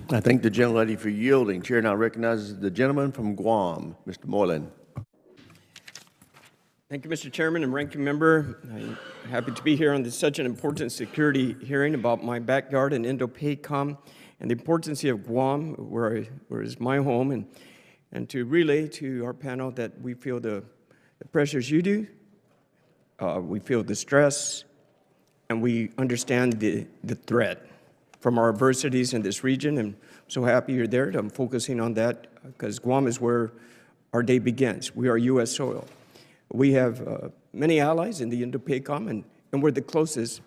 I thank the gentlelady for yielding. Chair now recognizes the gentleman from Guam, Mr. Moylan. Thank you, Mr. Chairman and Ranking Member. I'm happy to be here on such an important security hearing about my backyard in Indo-Pacific Command and the importance of Guam, where is my home, and to relay to our panel that we feel the pressures you do, we feel the stress, and we understand the threat from our adversities in this region, and I'm so happy you're there. I'm focusing on that because Guam is where our day begins. We are U.S. soil. We have many allies in the Indo-Pacific Command, and we're the closest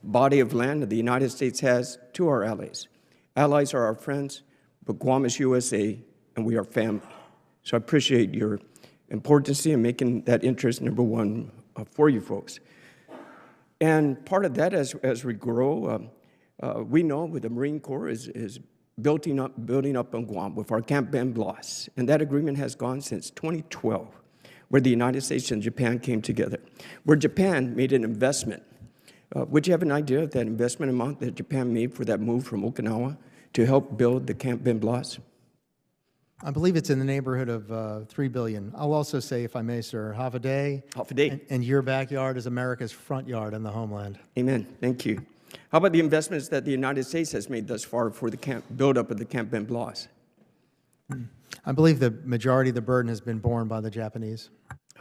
body of land that the United States has to our allies. Allies are our friends, but Guam is USA, and we are family. So I appreciate your importance in making that interest number one for you folks. And part of that, as we grow, we know with the Marine Corps is building up on Guam with our Camp Ben-Blas, and that agreement has gone since 2012. Where the United States and Japan came together, where Japan made an investment. Would you have an idea of that investment amount that Japan made for that move from Okinawa to help build the Camp Ben-Blas? I believe it's in the neighborhood of $3 billion. I'll also say, if I may, sir, half a day. Half a day. And your backyard is America's front yard in the homeland. Amen. Thank you. How about the investments that the United States has made thus far for the buildup of the Camp Ben-Blas? I believe the majority of the burden has been borne by the Japanese.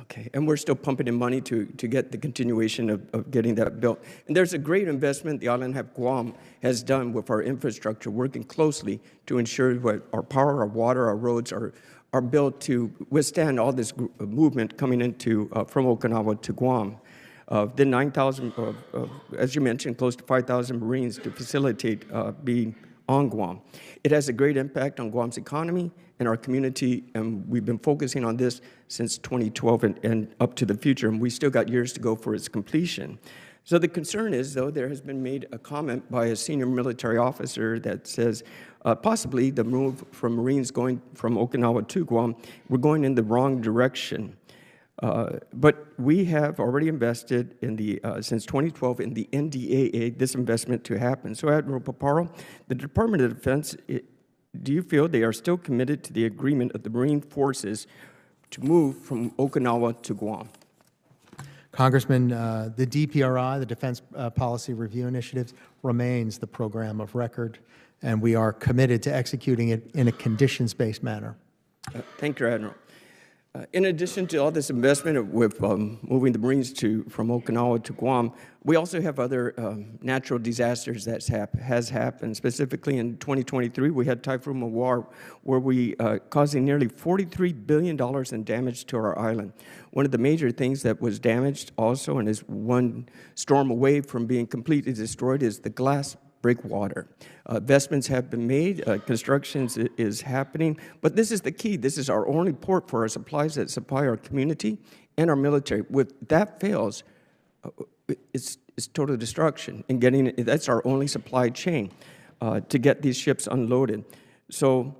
Okay, and we're still pumping in money to get the continuation of getting that built. And there's a great investment the island of Guam has done with our infrastructure, working closely to ensure that our power, our water, our roads are built to withstand all this movement coming into from Okinawa to Guam. The 9,000, as you mentioned, close to 5,000 Marines to facilitate being on Guam. It has a great impact on Guam's economy and our community, and we've been focusing on this since 2012 and up to the future, and we still got years to go for its completion. So the concern is, though, there has been made a comment by a senior military officer that says possibly the move from Marines going from Okinawa to Guam, we're going in the wrong direction. But we have already invested in since 2012 in the NDAA, this investment to happen. So Admiral Paparo, the Department of Defense, do you feel they are still committed to the agreement of the Marine Forces to move from Okinawa to Guam? Congressman, the DPRI, the Defense Policy Review Initiative, remains the program of record, and we are committed to executing it in a conditions-based manner. Thank you, Admiral. In addition to all this investment with moving the Marines from Okinawa to Guam, we also have other natural disasters that has happened. Specifically in 2023, we had Typhoon Mawar, where we causing nearly $43 billion in damage to our island. One of the major things that was damaged also, and is one storm away from being completely destroyed, is the glass breakwater. Investments have been made, construction is happening, but this is the key. This is our only port for our supplies that supply our community and our military. If that fails, it's total destruction. And that's our only supply chain to get these ships unloaded. So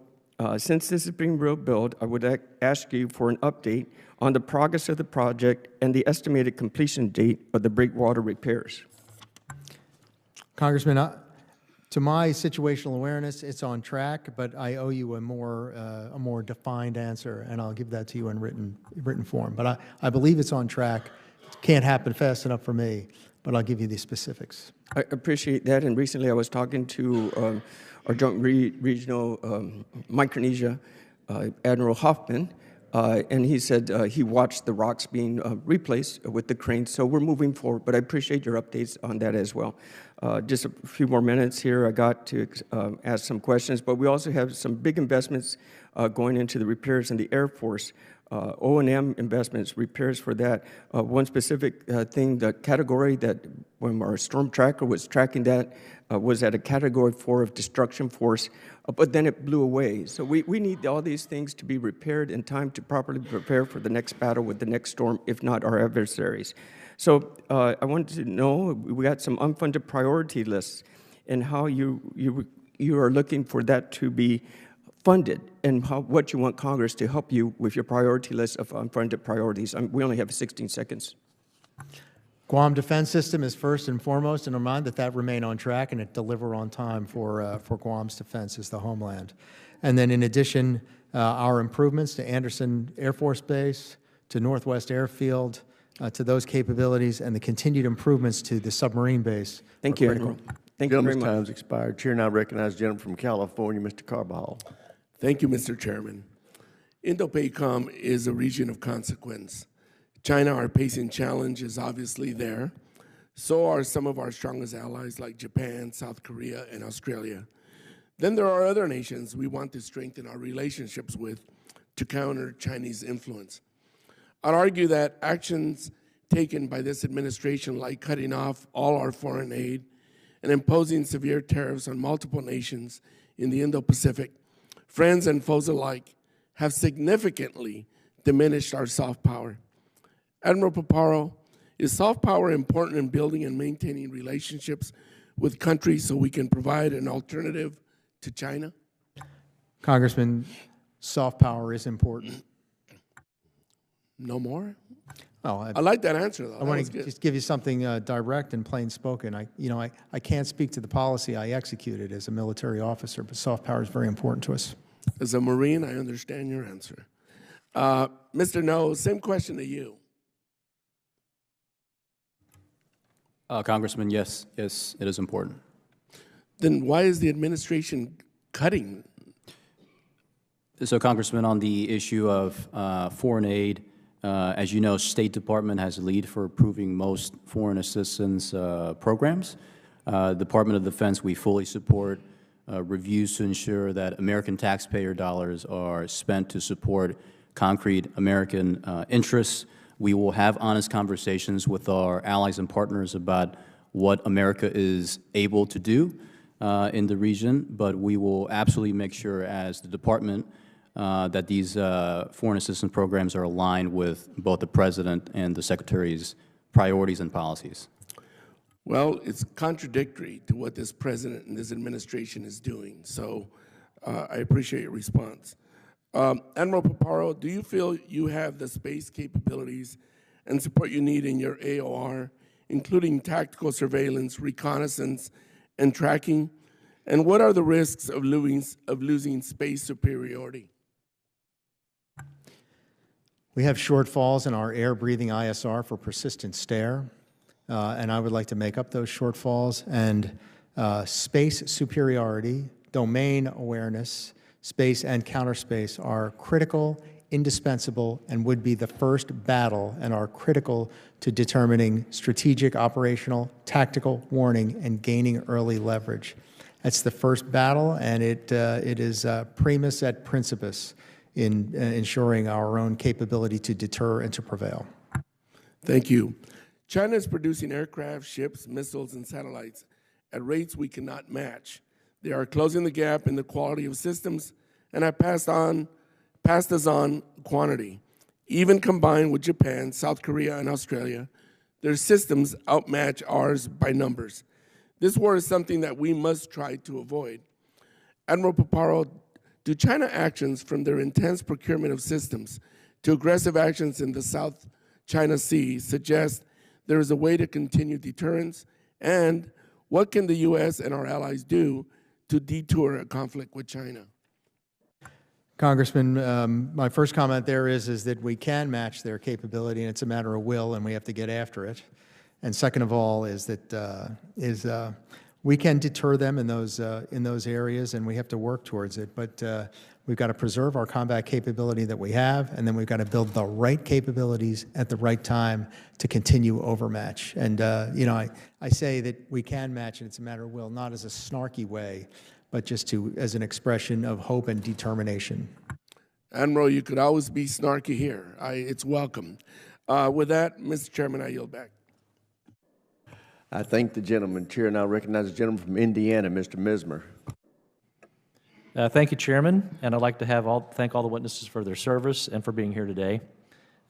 since this is being rebuilt, I would ask you for an update on the progress of the project and the estimated completion date of the breakwater repairs. Congressman, to my situational awareness, it's on track, but I owe you a more defined answer, and I'll give that to you in written form. But I believe it's on track. It can't happen fast enough for me, but I'll give you the specifics. I appreciate that. And recently I was talking to our Joint Regional Micronesia, Admiral Hoffman, and he said he watched the rocks being replaced with the cranes. So we're moving forward, but I appreciate your updates on that as well. Just a few more minutes here. I got to ask some questions, but we also have some big investments going into the repairs in the Air Force. O&M investments, repairs for that. One specific thing, the category that when our storm tracker was tracking that was at a category 4 of destruction force, but then it blew away. So we need all these things to be repaired in time to properly prepare for the next battle with the next storm, if not our adversaries. So I wanted to know, we got some unfunded priority lists and how you are looking for that to be funded, and what you want Congress to help you with your priority list of unfunded priorities. We only have 16 seconds. Guam Defense System is first and foremost in our mind that remain on track and it deliver on time for Guam's defense as the homeland. And then in addition, our improvements to Andersen Air Force Base, to Northwest Airfield, to those capabilities, and the continued improvements to the submarine base. Thank you, Admiral. Thank you very Gentleman's much. time's expired. Chair now recognizes the gentleman from California, Mr. Carbajal. Thank you, Mr. Chairman. Indo-PACOM is a region of consequence. China, our pacing challenge, is obviously there. So are some of our strongest allies like Japan, South Korea, and Australia. Then there are other nations we want to strengthen our relationships with to counter Chinese influence. I'd argue that actions taken by this administration, like cutting off all our foreign aid and imposing severe tariffs on multiple nations in the Indo-Pacific, friends and foes alike, have significantly diminished our soft power. Admiral Paparo, is soft power important in building and maintaining relationships with countries so we can provide an alternative to China? Congressman, soft power is important. No more? Oh, I like that answer, though. I want to just give you something direct and plain spoken. I can't speak to the policy I executed as a military officer, but soft power is very important to us. As a Marine, I understand your answer. Mr. Noh, same question to you. Congressman, yes, it is important. Then why is the administration cutting? So, Congressman, on the issue of foreign aid, as you know, State Department has a lead for approving most foreign assistance programs. Department of Defense, we fully support reviews to ensure that American taxpayer dollars are spent to support concrete American interests. We will have honest conversations with our allies and partners about what America is able to do in the region, but we will absolutely make sure as the department that these foreign assistance programs are aligned with both the President and the Secretary's priorities and policies. Well, it's contradictory to what this President and this administration is doing, so I appreciate your response. Admiral Paparo, do you feel you have the space capabilities and support you need in your AOR, including tactical surveillance, reconnaissance, and tracking? And what are the risks of losing space superiority? We have shortfalls in our air-breathing ISR for persistent stare, and I would like to make up those shortfalls. And space superiority, domain awareness, space and counterspace are critical, indispensable, and would be the first battle and are critical to determining strategic, operational, tactical warning and gaining early leverage. That's the first battle, and it is primus et principis in ensuring our own capability to deter and to prevail. Thank you. China is producing aircraft, ships, missiles, and satellites at rates we cannot match. They are closing the gap in the quality of systems and have passed us on quantity. Even combined with Japan, South Korea, and Australia, their systems outmatch ours by numbers. This war is something that we must try to avoid. Admiral Paparo, do China actions from their intense procurement of systems to aggressive actions in the South China Sea suggest there is a way to continue deterrence? And what can the U.S. and our allies do to detour a conflict with China? Congressman, my first comment there is that we can match their capability, and it's a matter of will, and we have to get after it. And second of all is that we can deter them in those areas, and we have to work towards it. But we've got to preserve our combat capability that we have, and then we've got to build the right capabilities at the right time to continue overmatch. And I say that we can match, and it's a matter of will, not as a snarky way, but just as an expression of hope and determination. Admiral, you could always be snarky here. It's welcome. With that, Mr. Chairman, I yield back. I thank the gentleman. Chair now recognizes the gentleman from Indiana, Mr. Mismer. Thank you, Chairman, and I'd like to thank all the witnesses for their service and for being here today.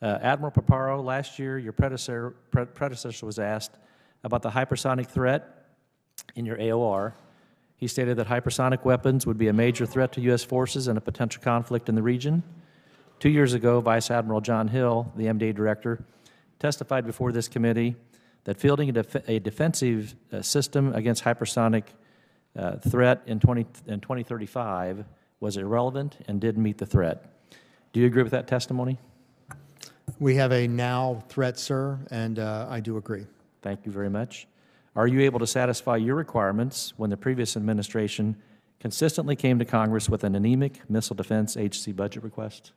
Admiral Paparo, last year your predecessor was asked about the hypersonic threat in your AOR. He stated that hypersonic weapons would be a major threat to U.S. forces and a potential conflict in the region. 2 years ago, Vice Admiral John Hill, the MDA Director, testified before this committee that fielding a defensive system against hypersonic threat in 2035 was irrelevant and didn't meet the threat. Do you agree with that testimony? We have a now threat, sir, and I do agree. Thank you very much. Are you able to satisfy your requirements when the previous administration consistently came to Congress with an anemic missile defense agency budget request?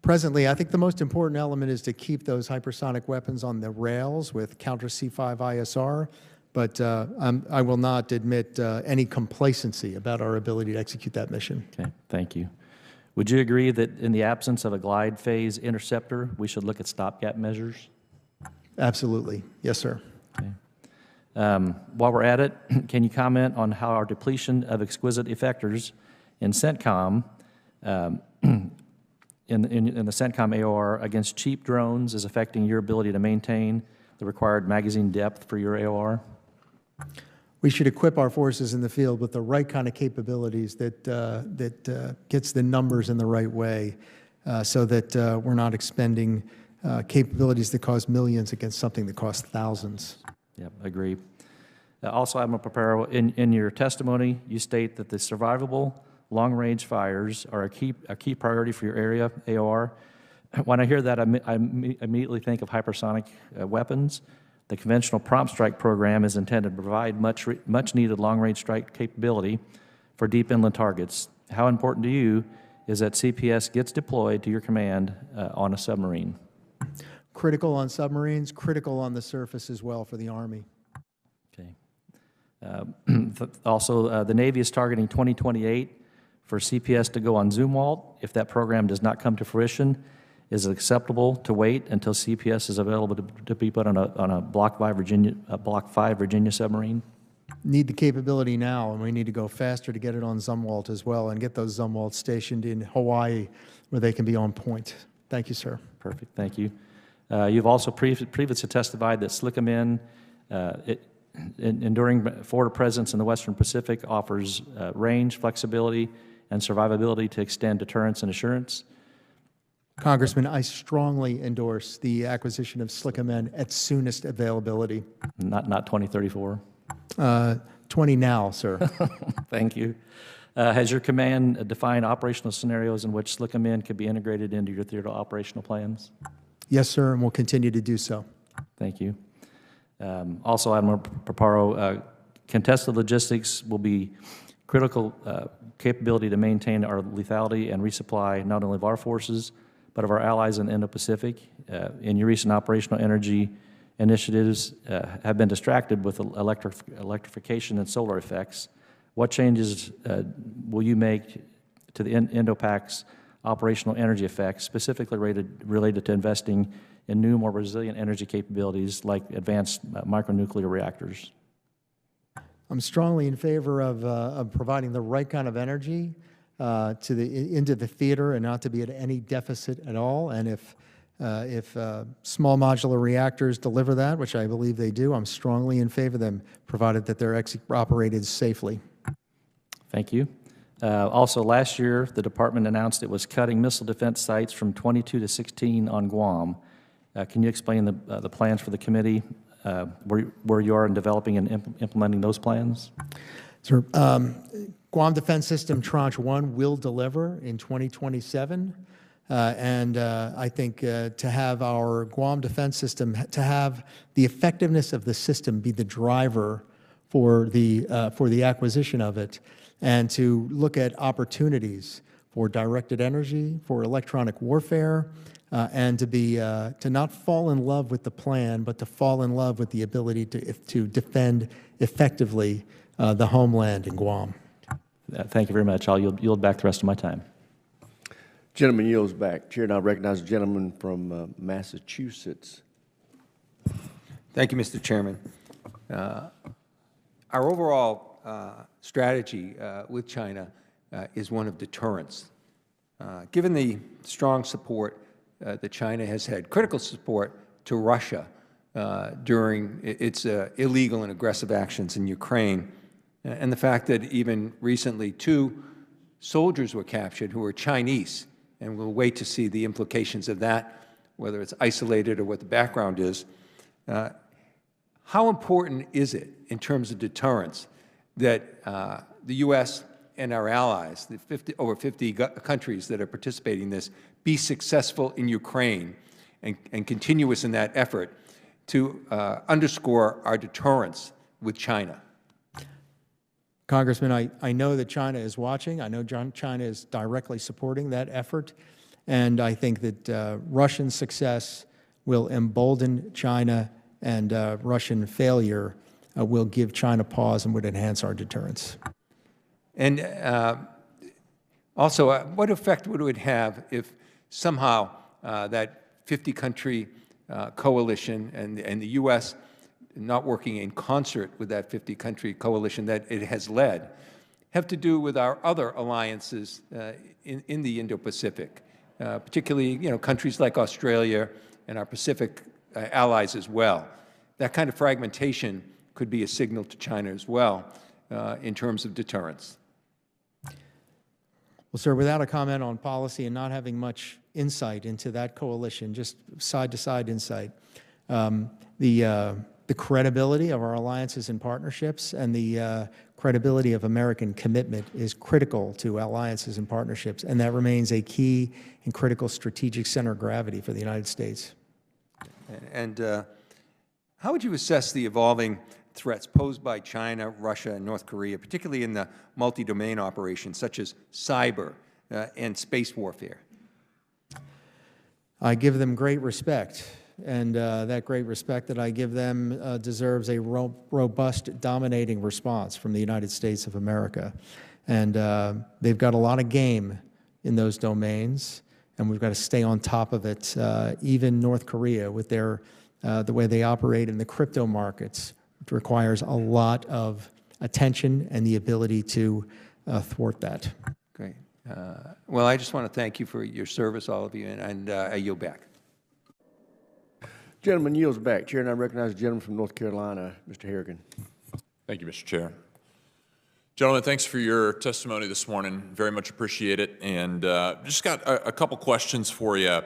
Presently, I think the most important element is to keep those hypersonic weapons on the rails with counter C5 ISR, but I will not admit any complacency about our ability to execute that mission. Okay, thank you. Would you agree that in the absence of a glide phase interceptor, we should look at stopgap measures? Absolutely. Yes, sir. Okay. While we're at it, can you comment on how our depletion of exquisite effectors in CENTCOM, in the CENTCOM AOR against cheap drones is affecting your ability to maintain the required magazine depth for your AOR? We should equip our forces in the field with the right kind of capabilities that gets the numbers in the right way so that we're not expending capabilities that cost millions against something that costs thousands. Yep, agree. Also, Admiral Paparo, in your testimony, you state that the survivable long-range fires are a key priority for your area, AOR. When I hear that, I immediately think of hypersonic weapons. The Conventional Prompt Strike program is intended to provide much-needed long-range strike capability for deep inland targets. How important to you is that CPS gets deployed to your command on a submarine? Critical on submarines, critical on the surface as well for the Army. Okay. Also, the Navy is targeting 2028 for CPS to go on Zumwalt. If that program does not come to fruition, is it acceptable to wait until CPS is available to be put on a Block 5 Virginia submarine? Need the capability now, and we need to go faster to get it on Zumwalt as well and get those Zumwalts stationed in Hawaii where they can be on point. Thank you, sir. Perfect, thank you. You've also previously testified that SLCMN, enduring forward presence in the Western Pacific, offers range, flexibility, and survivability to extend deterrence and assurance. Congressman, I strongly endorse the acquisition of SLCMN at soonest availability. Not 2034? 20 now, sir. Thank you. Has your command defined operational scenarios in which SLCMN could be integrated into your theater operational plans? Yes, sir, and we'll continue to do so. Thank you. Also, Admiral Paparo, contested logistics will be critical capability to maintain our lethality and resupply not only of our forces, but of our allies in the Indo-Pacific. In your recent operational energy initiatives have been distracted with electrification and solar effects. What changes will you make to the Indo-Pac's operational energy effects, specifically related to investing in new, more resilient energy capabilities like advanced micronuclear reactors? I'm strongly in favor of providing the right kind of energy into the theater and not to be at any deficit at all. And if small modular reactors deliver that, which I believe they do, I'm strongly in favor of them, provided that they're operated safely. Thank you. Also, last year, the department announced it was cutting missile defense sites from 22 to 16 on Guam. Can you explain the plans for the committee, where you are in developing and implementing those plans? Sir, Guam Defense System Tranche 1 will deliver in 2027. And I think to have our Guam Defense System, to have the effectiveness of the system be the driver for the acquisition of it, and to look at opportunities for directed energy, for electronic warfare, and to not fall in love with the plan, but to fall in love with the ability to defend effectively the homeland in Guam. Thank you very much. I'll yield back the rest of my time. Gentleman yields back. Chair now recognizes the gentleman from Massachusetts. Thank you, Mr. Chairman. Our overall strategy with China is one of deterrence. Given the strong support that China has had, critical support to Russia during its illegal and aggressive actions in Ukraine, and the fact that even recently 2 soldiers were captured who were Chinese, and we'll wait to see the implications of that whether it's isolated or what the background is. How important is it in terms of deterrence that the U.S. and our allies, the over 50 countries that are participating in this, be successful in Ukraine and continuous in that effort to underscore our deterrence with China? Congressman, I know that China is watching. I know China is directly supporting that effort. And I think that Russian success will embolden China, and Russian failure will give China pause and would enhance our deterrence. And also, what effect would it have if somehow that 50-country coalition and the U.S. not working in concert with that 50-country coalition that it has led have to do with our other alliances in the Indo-Pacific, particularly countries like Australia and our Pacific allies as well? That kind of fragmentation could be a signal to China as well in terms of deterrence. Well, sir, without a comment on policy and not having much insight into that coalition, just side-to-side insight, the credibility of our alliances and partnerships and the credibility of American commitment is critical to alliances and partnerships, and that remains a key and critical strategic center of gravity for the United States. And how would you assess the evolving threats posed by China, Russia, and North Korea, particularly in the multi-domain operations such as cyber and space warfare? I give them great respect, and that great respect that I give them deserves a robust, dominating response from the United States of America. And they've got a lot of game in those domains, and we've got to stay on top of it. Even North Korea, with their the way they operate in the crypto markets, it requires a lot of attention and the ability to thwart that. Great. Well, I just want to thank you for your service, all of you, and I yield back. Gentleman yields back. Chair, and I recognize the gentleman from North Carolina, Mr. Harrigan. Thank you, Mr. Chair. Gentlemen, thanks for your testimony this morning. Very much appreciate it. And just got a couple questions for you.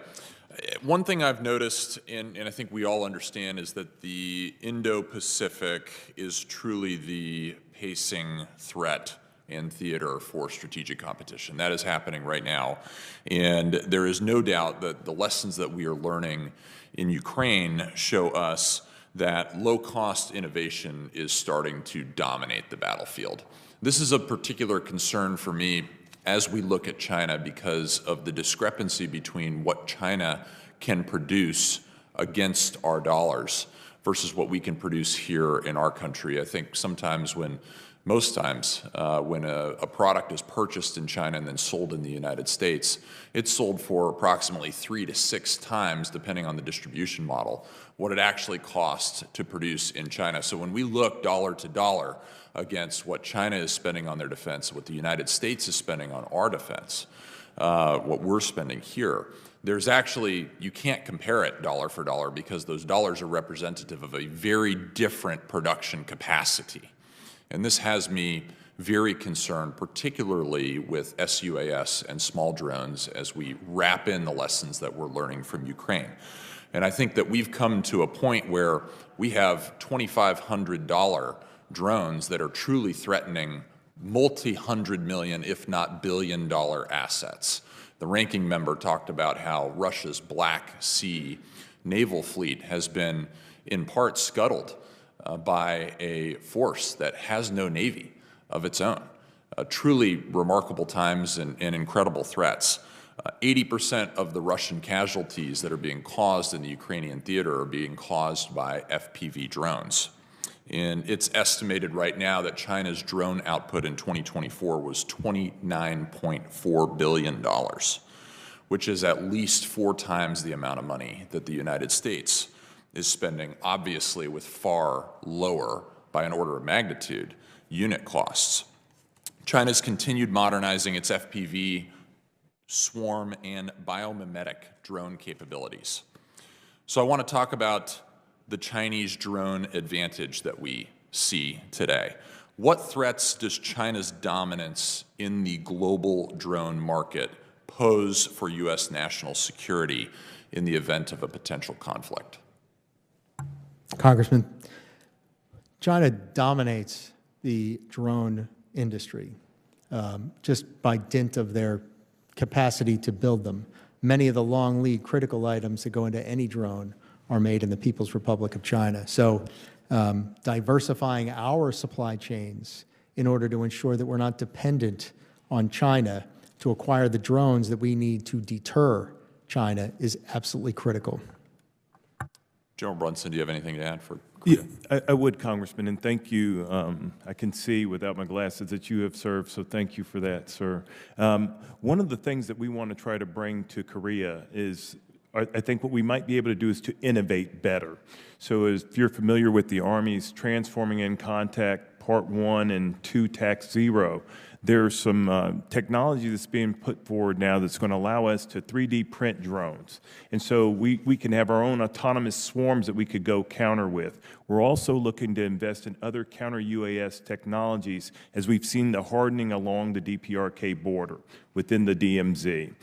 One thing I've noticed, and I think we all understand, is that the Indo-Pacific is truly the pacing threat and theater for strategic competition. That is happening right now. And there is no doubt that the lessons that we are learning in Ukraine show us that low-cost innovation is starting to dominate the battlefield. This is a particular concern for me as we look at China because of the discrepancy between what China can produce against our dollars versus what we can produce here in our country. I think most times when a product is purchased in China and then sold in the United States, it's sold for approximately 3 to 6 times, depending on the distribution model, what it actually costs to produce in China. So when we look dollar to dollar against what China is spending on their defense, what the United States is spending on our defense, what we're spending here, there's actually, you can't compare it dollar for dollar because those dollars are representative of a very different production capacity. And this has me very concerned, particularly with SUAS and small drones as we wrap in the lessons that we're learning from Ukraine. And I think that we've come to a point where we have $2,500 drones that are truly threatening multi-hundred million, if not billion-dollar assets. The ranking member talked about how Russia's Black Sea naval fleet has been in part scuttled by a force that has no navy of its own. Truly remarkable times and incredible threats. 80% of the Russian casualties that are being caused in the Ukrainian theater are being caused by FPV drones. And it's estimated right now that China's drone output in 2024 was $29.4 billion, which is at least 4 times the amount of money that the United States is spending, obviously with far lower, by an order of magnitude, unit costs. China's continued modernizing its FPV, swarm, and biomimetic drone capabilities. So I want to talk about the Chinese drone advantage that we see today. What threats does China's dominance in the global drone market pose for U.S. national security in the event of a potential conflict? Congressman, China dominates the drone industry just by dint of their capacity to build them. Many of the long lead critical items that go into any drone are made in the People's Republic of China. So diversifying our supply chains in order to ensure that we're not dependent on China to acquire the drones that we need to deter China is absolutely critical. General Brunson, do you have anything to add for? Yeah, I would, Congressman, and thank you. I can see without my glasses that you have served, so thank you for that, sir. One of the things that we want to try to bring to Korea is, I think what we might be able to do is to innovate better. So if you're familiar with the Army's Transforming in Contact Part 1 and 2 Tac 0, there's some technology that's being put forward now that's going to allow us to 3D print drones. And so we can have our own autonomous swarms that we could go counter with. We're also looking to invest in other counter-UAS technologies as we've seen the hardening along the DPRK border within the DMZ.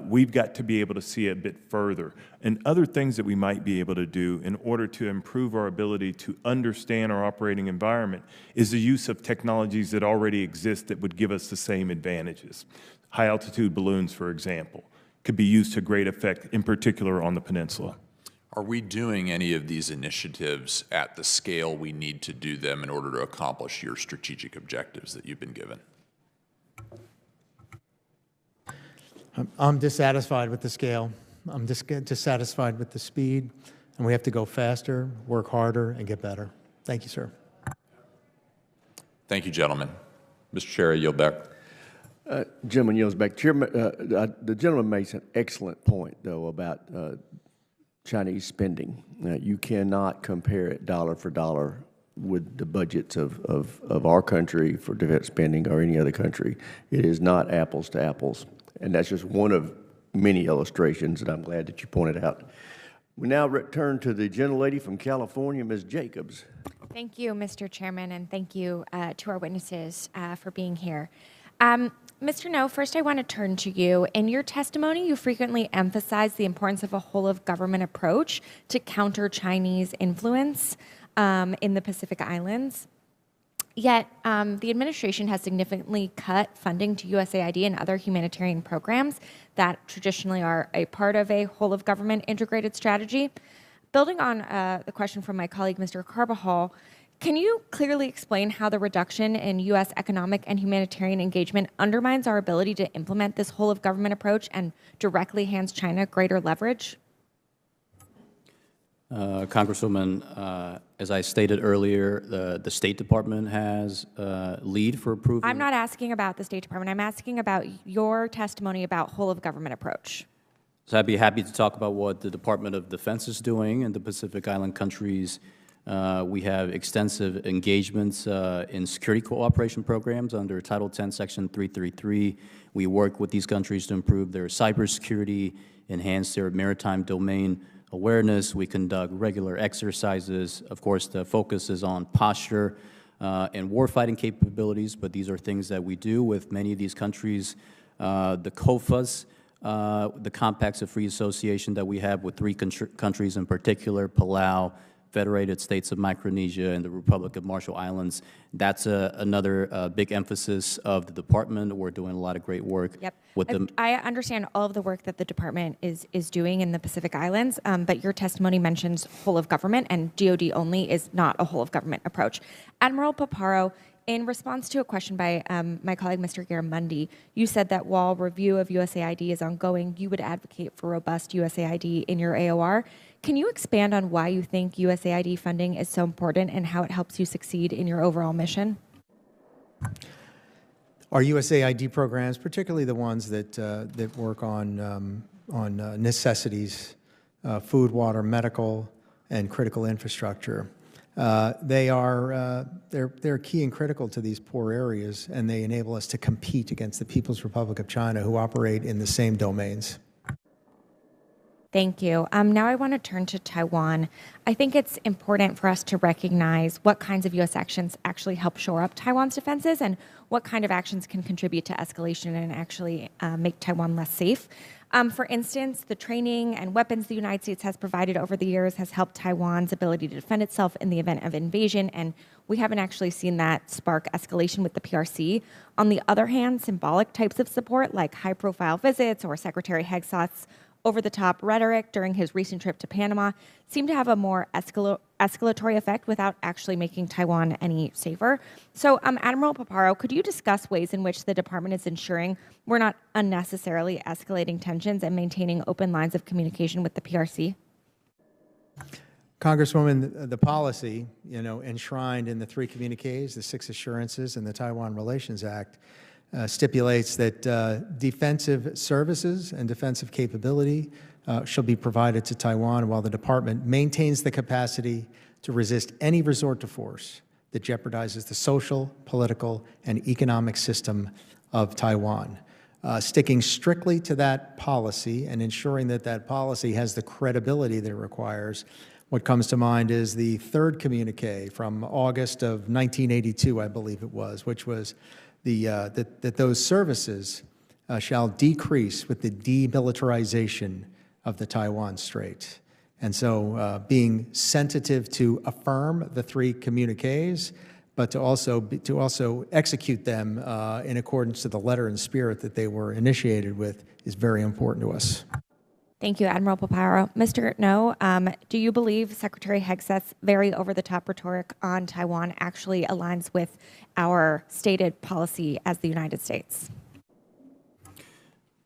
We've got to be able to see a bit further. And other things that we might be able to do in order to improve our ability to understand our operating environment is the use of technologies that already exist that would give us the same advantages. High-altitude balloons, for example, could be used to great effect, in particular on the peninsula. Are we doing any of these initiatives at the scale we need to do them in order to accomplish your strategic objectives that you've been given? I'm dissatisfied with the scale. I'm dissatisfied with the speed, and we have to go faster, work harder, and get better. Thank you, sir. Thank you, gentlemen. Mr. Chair, I yield back. Gentleman yields back. Chairman, the gentleman makes an excellent point, though, about Chinese spending. You cannot compare it dollar for dollar with the budgets of our country for defense spending or any other country. It is not apples to apples. And that's just one of many illustrations, and I'm glad that you pointed out. We now return to the gentlelady from California, Ms. Jacobs. Thank you, Mr. Chairman, and thank you to our witnesses for being here. Mr. Noh, first I want to turn to you. In your testimony, you frequently emphasize the importance of a whole-of-government approach to counter Chinese influence in the Pacific Islands. Yet, the administration has significantly cut funding to USAID and other humanitarian programs that traditionally are a part of a whole-of-government integrated strategy. Building on the question from my colleague, Mr. Carbajal, can you clearly explain how the reduction in U.S. economic and humanitarian engagement undermines our ability to implement this whole-of-government approach and directly hands China greater leverage? Congresswoman, as I stated earlier, the State Department has lead for approving. I'm not asking about the State Department. I'm asking about your testimony about whole-of-government approach. So I'd be happy to talk about what the Department of Defense is doing in the Pacific Island countries. We have extensive engagements in security cooperation programs under Title 10, Section 333. We work with these countries to improve their cybersecurity, enhance their maritime domain awareness. We conduct regular exercises. Of course, the focus is on posture and warfighting capabilities, but these are things that we do with many of these countries. The COFAs, the Compacts of Free Association that we have with three countries in particular, Palau, Federated States of Micronesia, and the Republic of Marshall Islands. That's another big emphasis of the department. We're doing a lot of great work with them. I understand all of the work that the department is doing in the Pacific Islands, but your testimony mentions whole of government, and DOD only is not a whole of government approach. Admiral Paparo, in response to a question by my colleague, Mr. Garamundi, you said that while review of USAID is ongoing, you would advocate for robust USAID in your AOR. Can you expand on why you think USAID funding is so important and how it helps you succeed in your overall mission? Our USAID programs, particularly the ones that work on necessities, food, water, medical, and critical infrastructure, they're key and critical to these poor areas, and they enable us to compete against the People's Republic of China, who operate in the same domains. Thank you. Now I want to turn to Taiwan. I think it's important for us to recognize what kinds of U.S. actions actually help shore up Taiwan's defenses and what kind of actions can contribute to escalation and actually make Taiwan less safe. For instance, the training and weapons the United States has provided over the years has helped Taiwan's ability to defend itself in the event of invasion, and we haven't actually seen that spark escalation with the PRC. On the other hand, symbolic types of support like high-profile visits or Secretary Hegseth's over-the-top rhetoric during his recent trip to Panama seem to have a more escalatory effect without actually making Taiwan any safer. So, Admiral Paparo, could you discuss ways in which the department is ensuring we're not unnecessarily escalating tensions and maintaining open lines of communication with the PRC? Congresswoman, the policy, enshrined in the 3 communiques, the 6 assurances, and the Taiwan Relations Act, stipulates that defensive services and defensive capability shall be provided to Taiwan while the department maintains the capacity to resist any resort to force that jeopardizes the social, political, and economic system of Taiwan. Sticking strictly to that policy and ensuring that that policy has the credibility that it requires, what comes to mind is the 3rd communique from August of 1982, I believe it was, which was that those services shall decrease with the demilitarization of the Taiwan Strait. And so being sensitive to affirm the 3 communiques, but to also execute them in accordance to the letter and spirit that they were initiated with is very important to us. Thank you, Admiral Paparo. Mr. Noh, do you believe Secretary Hegseth's very over-the-top rhetoric on Taiwan actually aligns with our stated policy as the United States?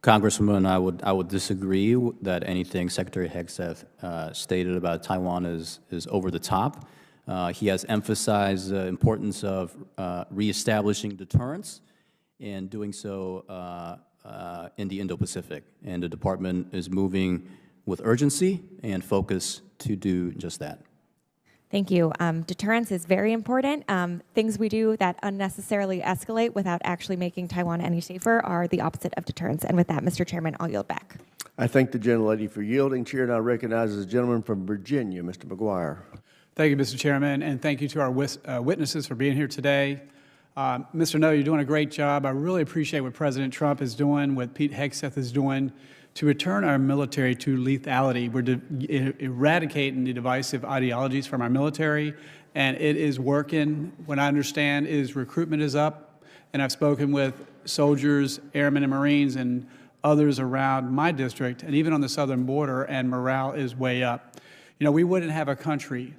Congresswoman, I would disagree that anything Secretary Hegseth stated about Taiwan is over the top. He has emphasized the importance of reestablishing deterrence and doing so in the Indo-Pacific, and the department is moving with urgency and focus to do just that. Thank you. Deterrence is very important. Things we do that unnecessarily escalate without actually making Taiwan any safer are the opposite of deterrence. And with that, Mr. Chairman, I'll yield back. I thank the gentlelady for yielding. Chair now recognizes the gentleman from Virginia, Mr. McGuire. Thank you, Mr. Chairman, and thank you to our witnesses for being here today. Mr. Noh, you're doing a great job. I really appreciate what President Trump is doing, what Pete Hegseth is doing to return our military to lethality. We're eradicating the divisive ideologies from our military, and it is working. What I understand is recruitment is up, and I've spoken with soldiers, airmen, and Marines, and others around my district, and even on the southern border, and morale is way up. You know, we wouldn't have a country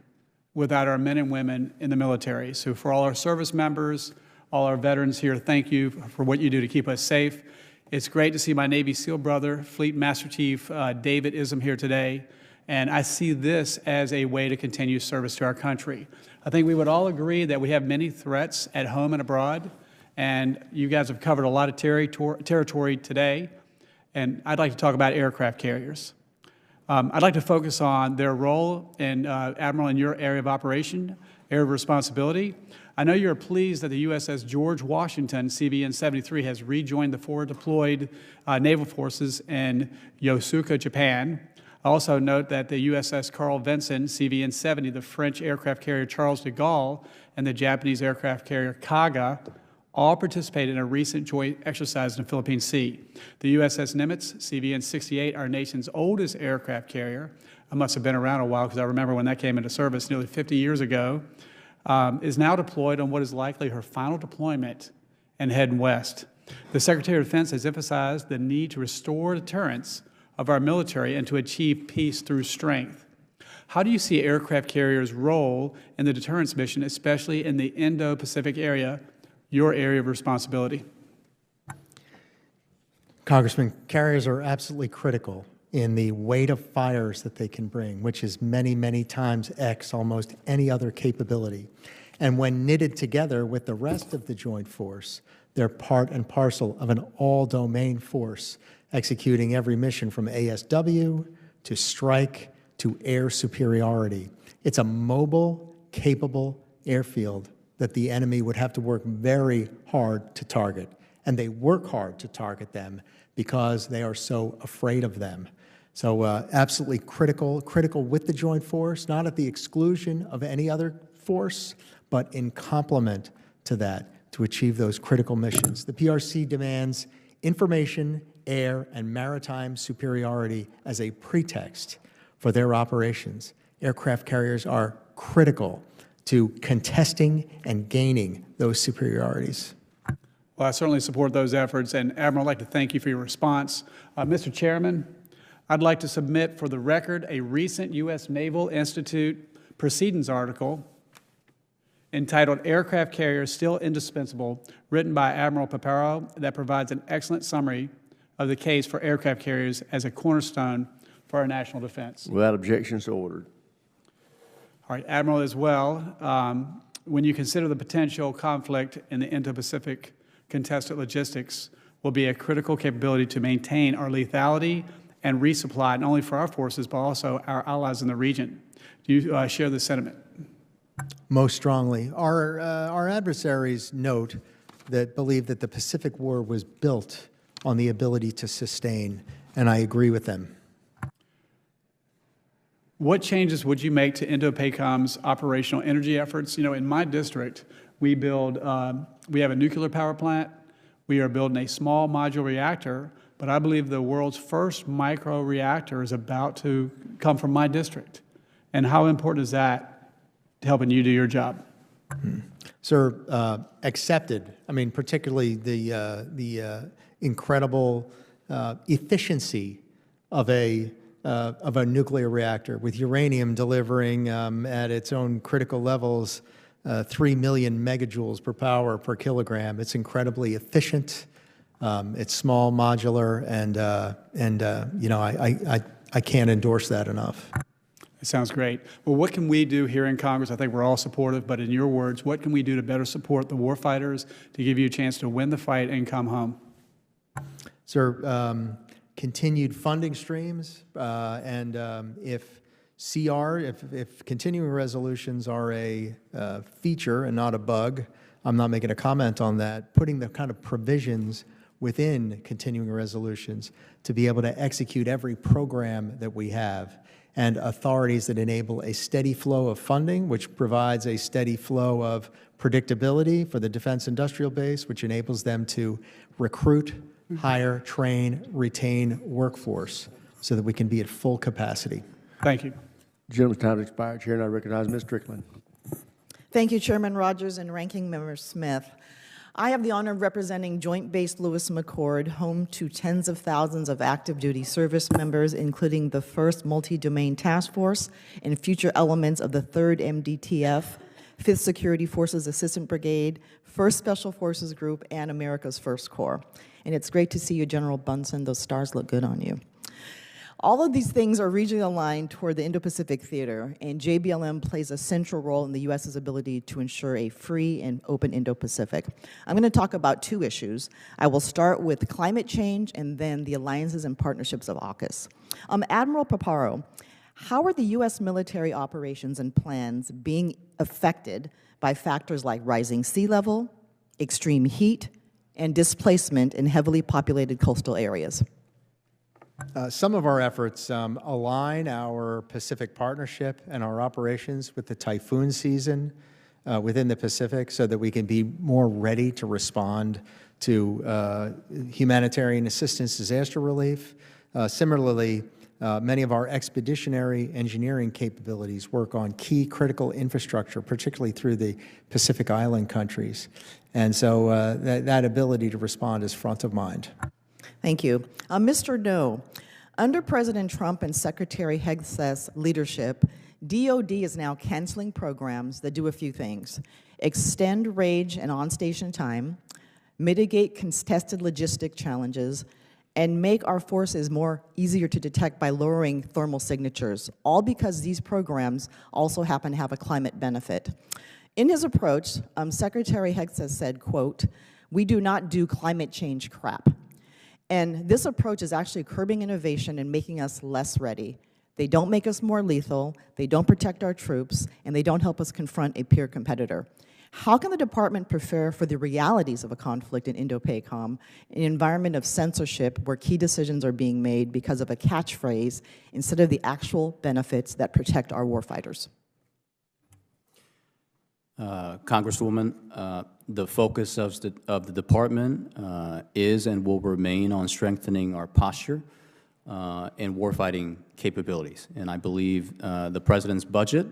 without our men and women in the military. So for all our service members, all our veterans here, thank you for what you do to keep us safe. It's great to see my Navy SEAL brother, Fleet Master Chief David Ism here today, and I see this as a way to continue service to our country. I think we would all agree that we have many threats at home and abroad, and you guys have covered a lot of territory today, and I'd like to talk about aircraft carriers. I'd like to focus on their role in, Admiral, in your area of operation, area of responsibility. I know you're pleased that the USS George Washington, CVN 73, has rejoined the forward deployed naval forces in Yokosuka, Japan. I also note that the USS Carl Vinson, CVN 70, the French aircraft carrier Charles de Gaulle, and the Japanese aircraft carrier Kaga all participated in a recent joint exercise in the Philippine Sea. The USS Nimitz, CVN 68, our nation's oldest aircraft carrier, I must have been around a while because I remember when that came into service nearly 50 years ago, is now deployed on what is likely her final deployment and heading west. The Secretary of Defense has emphasized the need to restore deterrence of our military and to achieve peace through strength. How do you see aircraft carriers' role in the deterrence mission, especially in the Indo-Pacific area, your area of responsibility? Congressman, carriers are absolutely critical in the weight of fires that they can bring, which is many, many times X almost any other capability. And when knitted together with the rest of the joint force, they're part and parcel of an all-domain force executing every mission from ASW to strike to air superiority. It's a mobile, capable airfield that the enemy would have to work very hard to target. And they work hard to target them because they are so afraid of them. So absolutely critical with the joint force, not at the exclusion of any other force, but in complement to that to achieve those critical missions. The PRC demands information, air, and maritime superiority as a pretext for their operations. Aircraft carriers are critical to contesting and gaining those superiorities. Well, I certainly support those efforts, and Admiral, I'd like to thank you for your response. Mr. Chairman, I'd like to submit for the record a recent U.S. Naval Institute Proceedings article entitled Aircraft Carriers Still Indispensable, written by Admiral Paparo, that provides an excellent summary of the case for aircraft carriers as a cornerstone for our national defense. Without objection, so ordered. All right, Admiral, as well, when you consider the potential conflict in the Indo-Pacific, contested logistics will be a critical capability to maintain our lethality and resupply, not only for our forces, but also our allies in the region. Do you share this sentiment? Most strongly. Our adversaries note that believe that the Pacific War was built on the ability to sustain, and I agree with them. What changes would you make to Indo-PACOM's operational energy efforts? You know, in my district, we have a nuclear power plant. We are building a small modular reactor, but I believe the world's first micro reactor is about to come from my district. And how important is that to helping you do your job? Sir, accepted. I mean, particularly the incredible efficiency of a nuclear reactor, with uranium delivering at its own critical levels 3 million megajoules per power per kilogram. It's incredibly efficient. It's small, modular, and you know, I can't endorse that enough. It sounds great. Well, what can we do here in Congress? I think we're all supportive, but in your words, what can we do to better support the warfighters to give you a chance to win the fight and come home? Sir, continued funding streams, and if continuing resolutions are a feature and not a bug, I'm not making a comment on that, putting the kind of provisions within continuing resolutions to be able to execute every program that we have, and authorities that enable a steady flow of funding, which provides a steady flow of predictability for the defense industrial base, which enables them to recruit, hire, train, retain workforce so that we can be at full capacity. Thank you. Gentleman's time has expired. Chair, and I recognize Ms. Strickland. Thank you, Chairman Rogers and Ranking Member Smith. I have the honor of representing Joint Base Lewis-McChord, home to tens of thousands of active duty service members, including the 1st Multi-Domain Task Force and future elements of the 3rd MDTF, 5th Security Forces Assistant Brigade, 1st Special Forces Group, and America's 1st Corps. And it's great to see you, General Brunson. Those stars look good on you. All of these things are regionally aligned toward the Indo-Pacific theater, and JBLM plays a central role in the U.S.'s ability to ensure a free and open Indo-Pacific. I'm going to talk about 2 issues. I will start with climate change and then the alliances and partnerships of AUKUS. Admiral Paparo, how are the U.S. military operations and plans being affected by factors like rising sea level, extreme heat, and displacement in heavily populated coastal areas? Some of our efforts align our Pacific Partnership and our operations with the typhoon season within the Pacific so that we can be more ready to respond to humanitarian assistance, disaster relief. Similarly, many of our expeditionary engineering capabilities work on key critical infrastructure, particularly through the Pacific Island countries. And so that ability to respond is front of mind. Thank you. Mr. Noh, under President Trump and Secretary Hegseth's leadership, DOD is now canceling programs that do a few things: extend range and on-station time, mitigate contested logistic challenges, and make our forces more easier to detect by lowering thermal signatures, all because these programs also happen to have a climate benefit. In his approach, Secretary Hegseth said, quote, "We do not do climate change crap." And this approach is actually curbing innovation and making us less ready. They don't make us more lethal, they don't protect our troops, and they don't help us confront a peer competitor. How can the department prepare for the realities of a conflict in Indo-PACOM, an environment of censorship where key decisions are being made because of a catchphrase instead of the actual benefits that protect our warfighters? Congresswoman, the focus of the department is and will remain on strengthening our posture and warfighting capabilities. And I believe the President's budget,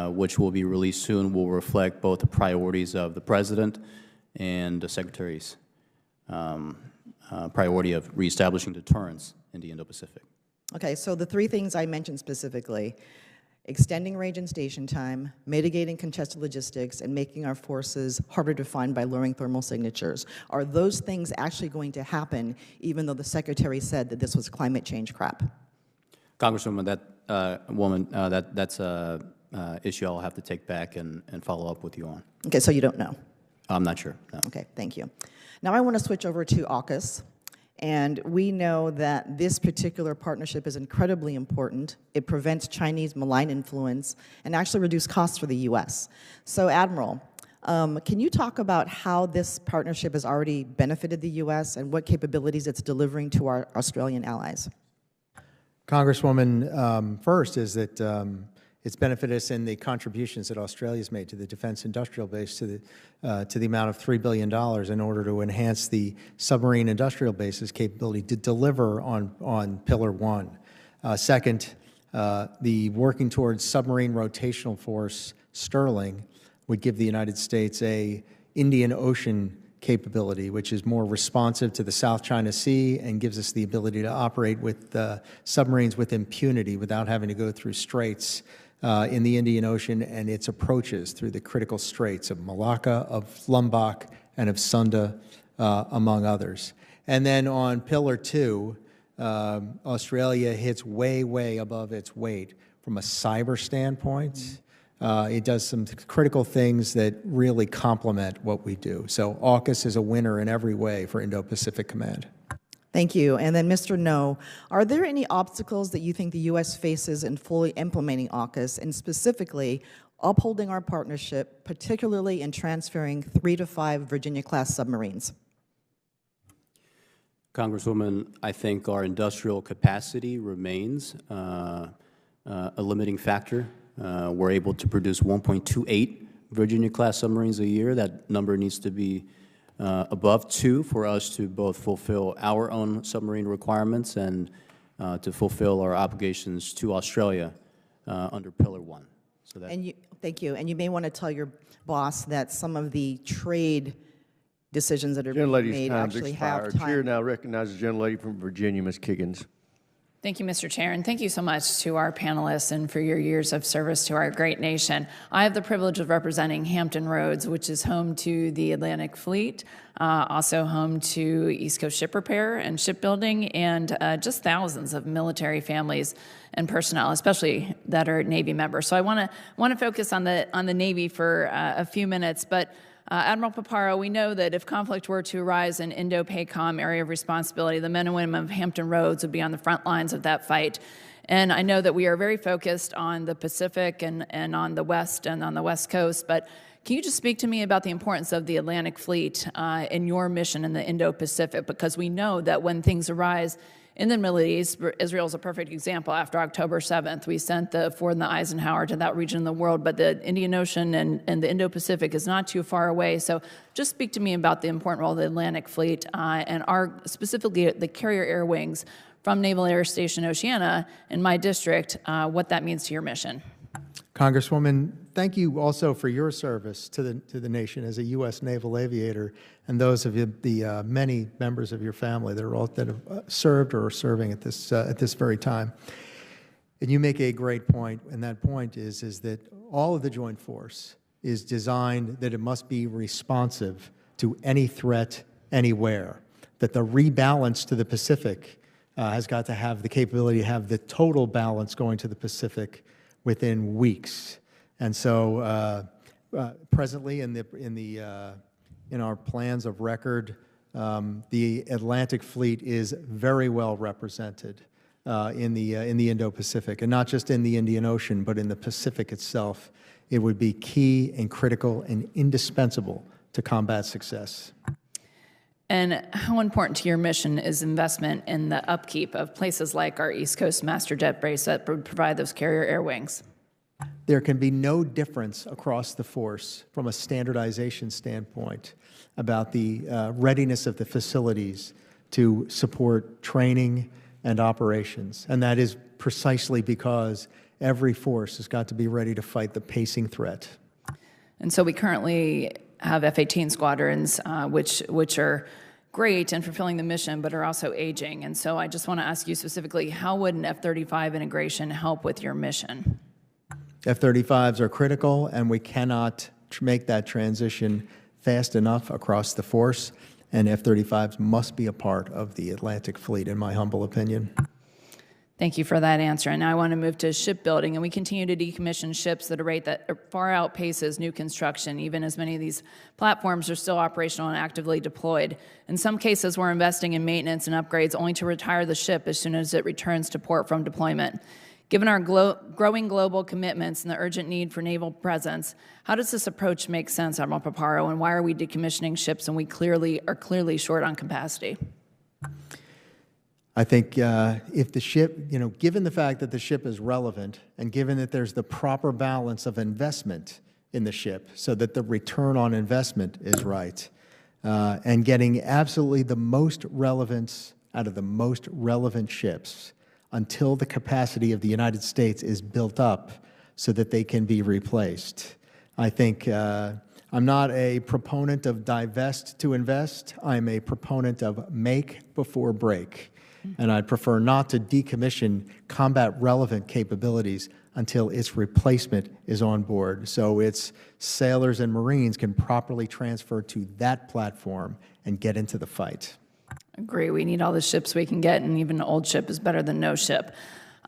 which will be released soon, will reflect both the priorities of the President and the Secretary's priority of reestablishing deterrence in the Indo-Pacific. Okay, so the three things I mentioned specifically: extending range and station time, mitigating contested logistics, and making our forces harder to find by lowering thermal signatures. Are those things actually going to happen, even though the Secretary said that this was climate change crap? Congresswoman, that's a issue I'll have to take back and follow up with you on. Okay, so you don't know? I'm not sure, no. Okay, thank you. Now I want to switch over to AUKUS. And we know that this particular partnership is incredibly important. It prevents Chinese malign influence and actually reduce costs for the U.S. So, Admiral, can you talk about how this partnership has already benefited the U.S. and what capabilities it's delivering to our Australian allies? Congresswoman, first is that it's benefited us in the contributions that Australia's made to the defense industrial base to the amount of $3 billion in order to enhance the submarine industrial base's capability to deliver on Pillar 1. Second, the working towards submarine rotational force Sterling would give the United States a Indian Ocean capability, which is more responsive to the South China Sea and gives us the ability to operate with submarines with impunity without having to go through straits in the Indian Ocean and its approaches through the critical straits of Malacca, of Lombok, and of Sunda, among others. And then on Pillar 2, Australia hits way, way above its weight from a cyber standpoint. It does some critical things that really complement what we do. So AUKUS is a winner in every way for Indo-Pacific Command. Thank you. And then, Mr. Noh, are there any obstacles that you think the U.S. faces in fully implementing AUKUS, and specifically upholding our partnership, particularly in transferring 3 to 5 Virginia-class submarines? Congresswoman, I think our industrial capacity remains a limiting factor. We're able to produce 1.28 Virginia-class submarines a year. That number needs to be above 2 for us to both fulfill our own submarine requirements and to fulfill our obligations to Australia under Pillar 1. So that Thank you. And you may want to tell your boss that some of the trade decisions that are being made actually have time. Chair now recognizes the gentlelady from Virginia, Ms. Kiggins. Thank you, Mr. Chair, and thank you so much to our panelists and for your years of service to our great nation. I have the privilege of representing Hampton Roads, which is home to the Atlantic Fleet, also home to East Coast Ship Repair and Shipbuilding, and just thousands of military families and personnel, especially that are Navy members. So I want to focus on the Navy for a few minutes, but Admiral Paparo, we know that if conflict were to arise in Indo-PACOM area of responsibility, the men and women of Hampton Roads would be on the front lines of that fight. And I know that we are very focused on the Pacific and on the West and on the West Coast, but can you just speak to me about the importance of the Atlantic Fleet in your mission in the Indo-Pacific? Because we know that when things arise in the Middle East, Israel is a perfect example. After October 7th, we sent the Ford and the Eisenhower to that region of the world, but the Indian Ocean and the Indo-Pacific is not too far away. So just speak to me about the important role of the Atlantic Fleet and specifically the carrier air wings from Naval Air Station Oceana in my district, what that means to your mission. Congresswoman, thank you also for your service to the nation as a U.S. naval aviator and those of the many members of your family that have served or are serving at this very time. And you make a great point, and that point is that all of the Joint Force is designed that it must be responsive to any threat anywhere, that the rebalance to the Pacific has got to have the capability to have the total balance going to the Pacific within weeks. And so presently in our plans of record, the Atlantic Fleet is very well represented in the Indo-Pacific, and not just in the Indian Ocean, but in the Pacific itself, It would be key and critical and indispensable to combat success. And how important to your mission is investment in the upkeep of places like our East Coast master jet base that would provide those carrier air wings? There can be no difference across the force from a standardization standpoint about the readiness of the facilities to support training and operations. And that is precisely because every force has got to be ready to fight the pacing threat. And so we currently have F-18 squadrons, which are great in fulfilling the mission, but are also aging. And so I just want to ask you specifically, how would an F-35 integration help with your mission? F-35s are critical, and we cannot make that transition fast enough across the force, and F-35s must be a part of the Atlantic Fleet, in my humble opinion. Thank you for that answer. And now I want to move to shipbuilding, and we continue to decommission ships at a rate that far outpaces new construction, even as many of these platforms are still operational and actively deployed. In some cases, we're investing in maintenance and upgrades only to retire the ship as soon as it returns to port from deployment. Given our growing global commitments and the urgent need for naval presence, how does this approach make sense, Admiral Paparo, and why are we decommissioning ships when we are clearly short on capacity? I think if the ship, given the fact that the ship is relevant and given that there's the proper balance of investment in the ship so that the return on investment is right, and getting absolutely the most relevance out of the most relevant ships until the capacity of the United States is built up so that they can be replaced. I think I'm not a proponent of divest to invest. I'm a proponent of make before break. And I'd prefer not to decommission combat-relevant capabilities until its replacement is on board, so its sailors and Marines can properly transfer to that platform and get into the fight. Agree. We need all the ships we can get, and even an old ship is better than no ship.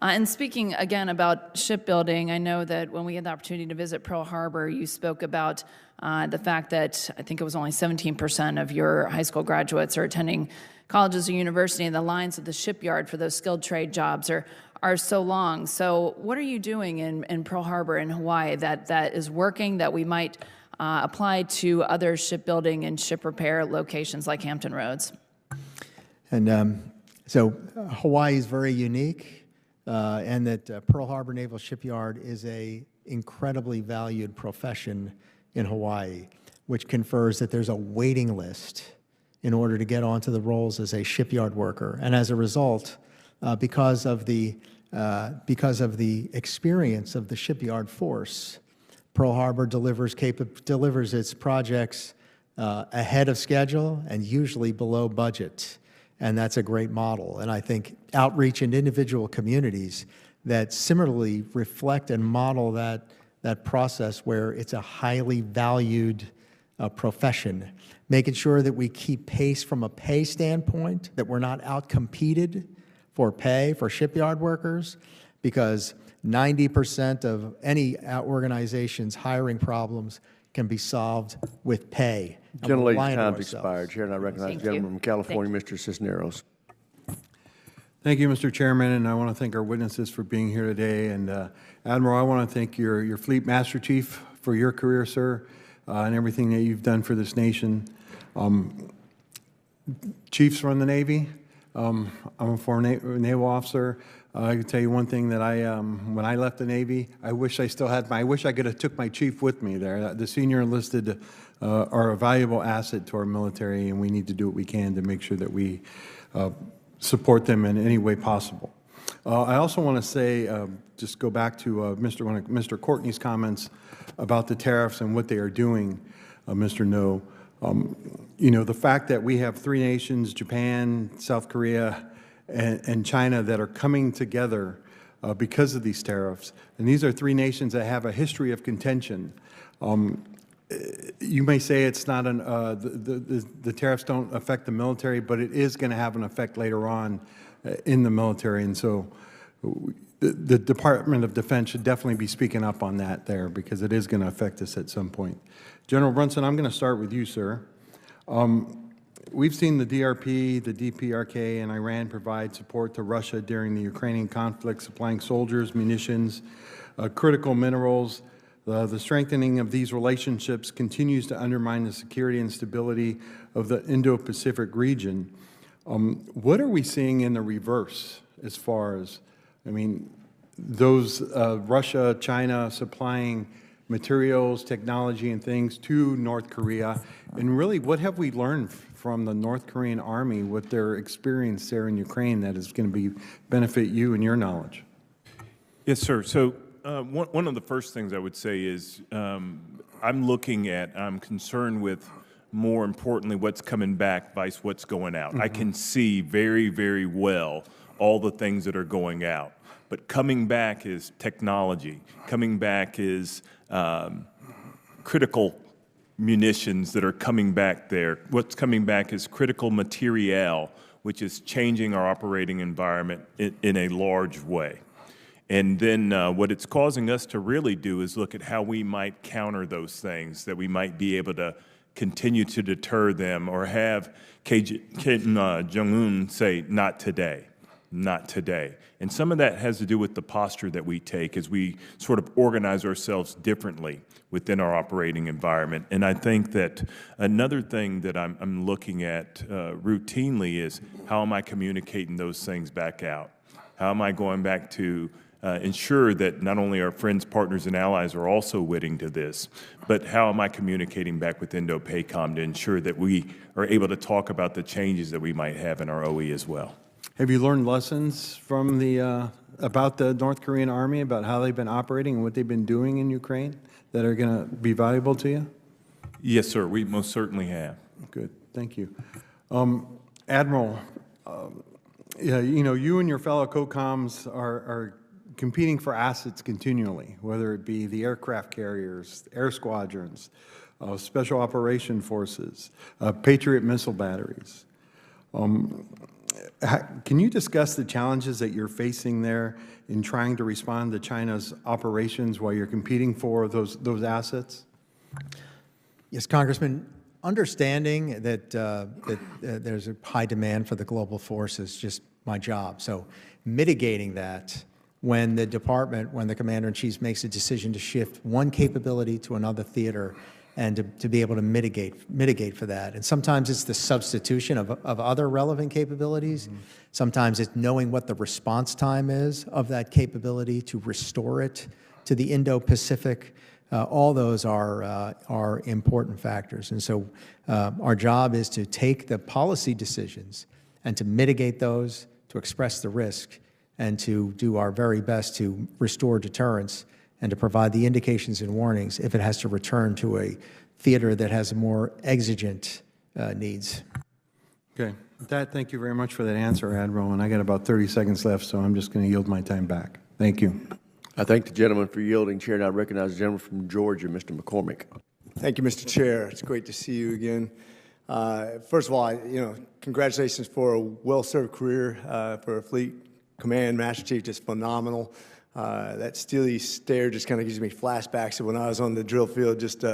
And speaking again about shipbuilding, I know that when we had the opportunity to visit Pearl Harbor, you spoke about the fact that I think it was only 17% of your high school graduates are attending colleges or university, and the lines of the shipyard for those skilled trade jobs are so long. So what are you doing in Pearl Harbor in Hawaii that is working that we might apply to other shipbuilding and ship repair locations like Hampton Roads? And so Hawaii is very unique, and that Pearl Harbor Naval Shipyard is a incredibly valued profession in Hawaii, which confers that there's a waiting list in order to get onto the rolls as a shipyard worker. And as a result, because of the experience of the shipyard force, Pearl Harbor delivers its projects ahead of schedule and usually below budget. And that's a great model. And I think outreach in individual communities that similarly reflect and model that process where it's a highly valued profession, making sure that we keep pace from a pay standpoint, that we're not outcompeted for pay for shipyard workers, because 90% of any organization's hiring problems can be solved with pay. Gentlelady's time's expired. Chair, and I recognize the gentleman from California, Mr. Cisneros. Thank you, Mr. Chairman, and I want to thank our witnesses for being here today. And Admiral, I want to thank your Fleet Master Chief for your career, sir, and everything that you've done for this nation. Chiefs run the Navy. I'm a former naval officer. I can tell you one thing that when I left the Navy, I wish I still had I wish I could have took my chief with me there. The senior enlisted are a valuable asset to our military, and we need to do what we can to make sure that we support them in any way possible. I also want to say, just go back to Mr. Courtney's comments about the tariffs and what they are doing, Mr. Noh. The fact that we have three nations, Japan, South Korea, and China, that are coming together because of these tariffs, and these are three nations that have a history of contention. You may say it's not the tariffs don't affect the military, but it is going to have an effect later on in the military, and so the Department of Defense should definitely be speaking up on that there, because it is going to affect us at some point. General Brunson, I'm going to start with you, sir. We've seen the DRP, the DPRK, and Iran provide support to Russia during the Ukrainian conflict, supplying soldiers, munitions, critical minerals, The strengthening of these relationships continues to undermine the security and stability of the Indo-Pacific region. What are we seeing in the reverse as far as, I mean, those Russia, China supplying materials, technology, and things to North Korea? And really, what have we learned from the North Korean Army with their experience there in Ukraine that is going to benefit you and your knowledge? Yes, sir. So one of the first things I would say is I'm concerned with, more importantly, what's coming back versus what's going out. I can see very, very well all the things that are going out. But coming back is technology. Coming back is critical munitions that are coming back there. What's coming back is critical materiel, which is changing our operating environment in a large way. And then what it's causing us to really do is look at how we might counter those things, that we might be able to continue to deter them, or have Kim Jong-un say, not today, not today. And some of that has to do with the posture that we take as we sort of organize ourselves differently within our operating environment. And I think that another thing that I'm looking at routinely is, how am I communicating those things back out? How am I going back to ensure that not only our friends, partners, and allies are also witting to this, but how am I communicating back with Indo-PACOM to ensure that we are able to talk about the changes that we might have in our OE as well? Have you learned lessons from about the North Korean Army, about how they've been operating and what they've been doing in Ukraine that are going to be valuable to you? Yes, sir. We most certainly have. Good. Thank you. Admiral, you know, you and your fellow COCOMs are competing for assets continually, whether it be the aircraft carriers, air squadrons, special operation forces, Patriot missile batteries. Can you discuss the challenges that you're facing there in trying to respond to China's operations while you're competing for those assets? Yes, Congressman. Understanding that, there's a high demand for the global force is just my job. So mitigating that when the department, when the Commander-in-Chief makes a decision to shift one capability to another theater, and to be able to mitigate for that. And sometimes it's the substitution of other relevant capabilities. Sometimes it's knowing what the response time is of that capability to restore it to the Indo-Pacific. All those are important factors. And so our job is to take the policy decisions and to mitigate those, to express the risk, and to do our very best to restore deterrence and to provide the indications and warnings if it has to return to a theater that has more exigent needs. Okay. With that, thank you very much for that answer, Admiral. And I got about 30 seconds left, so I'm just going to yield my time back. Thank you. I thank the gentleman for yielding, Chair, and I recognize the gentleman from Georgia, Mr. McCormick. Thank you, Mr. Chair. It's great to see you again. First of all, congratulations for a well-served career for a Fleet Command Master Chief, just phenomenal. That steely stare just kind of gives me flashbacks of when I was on the drill field, just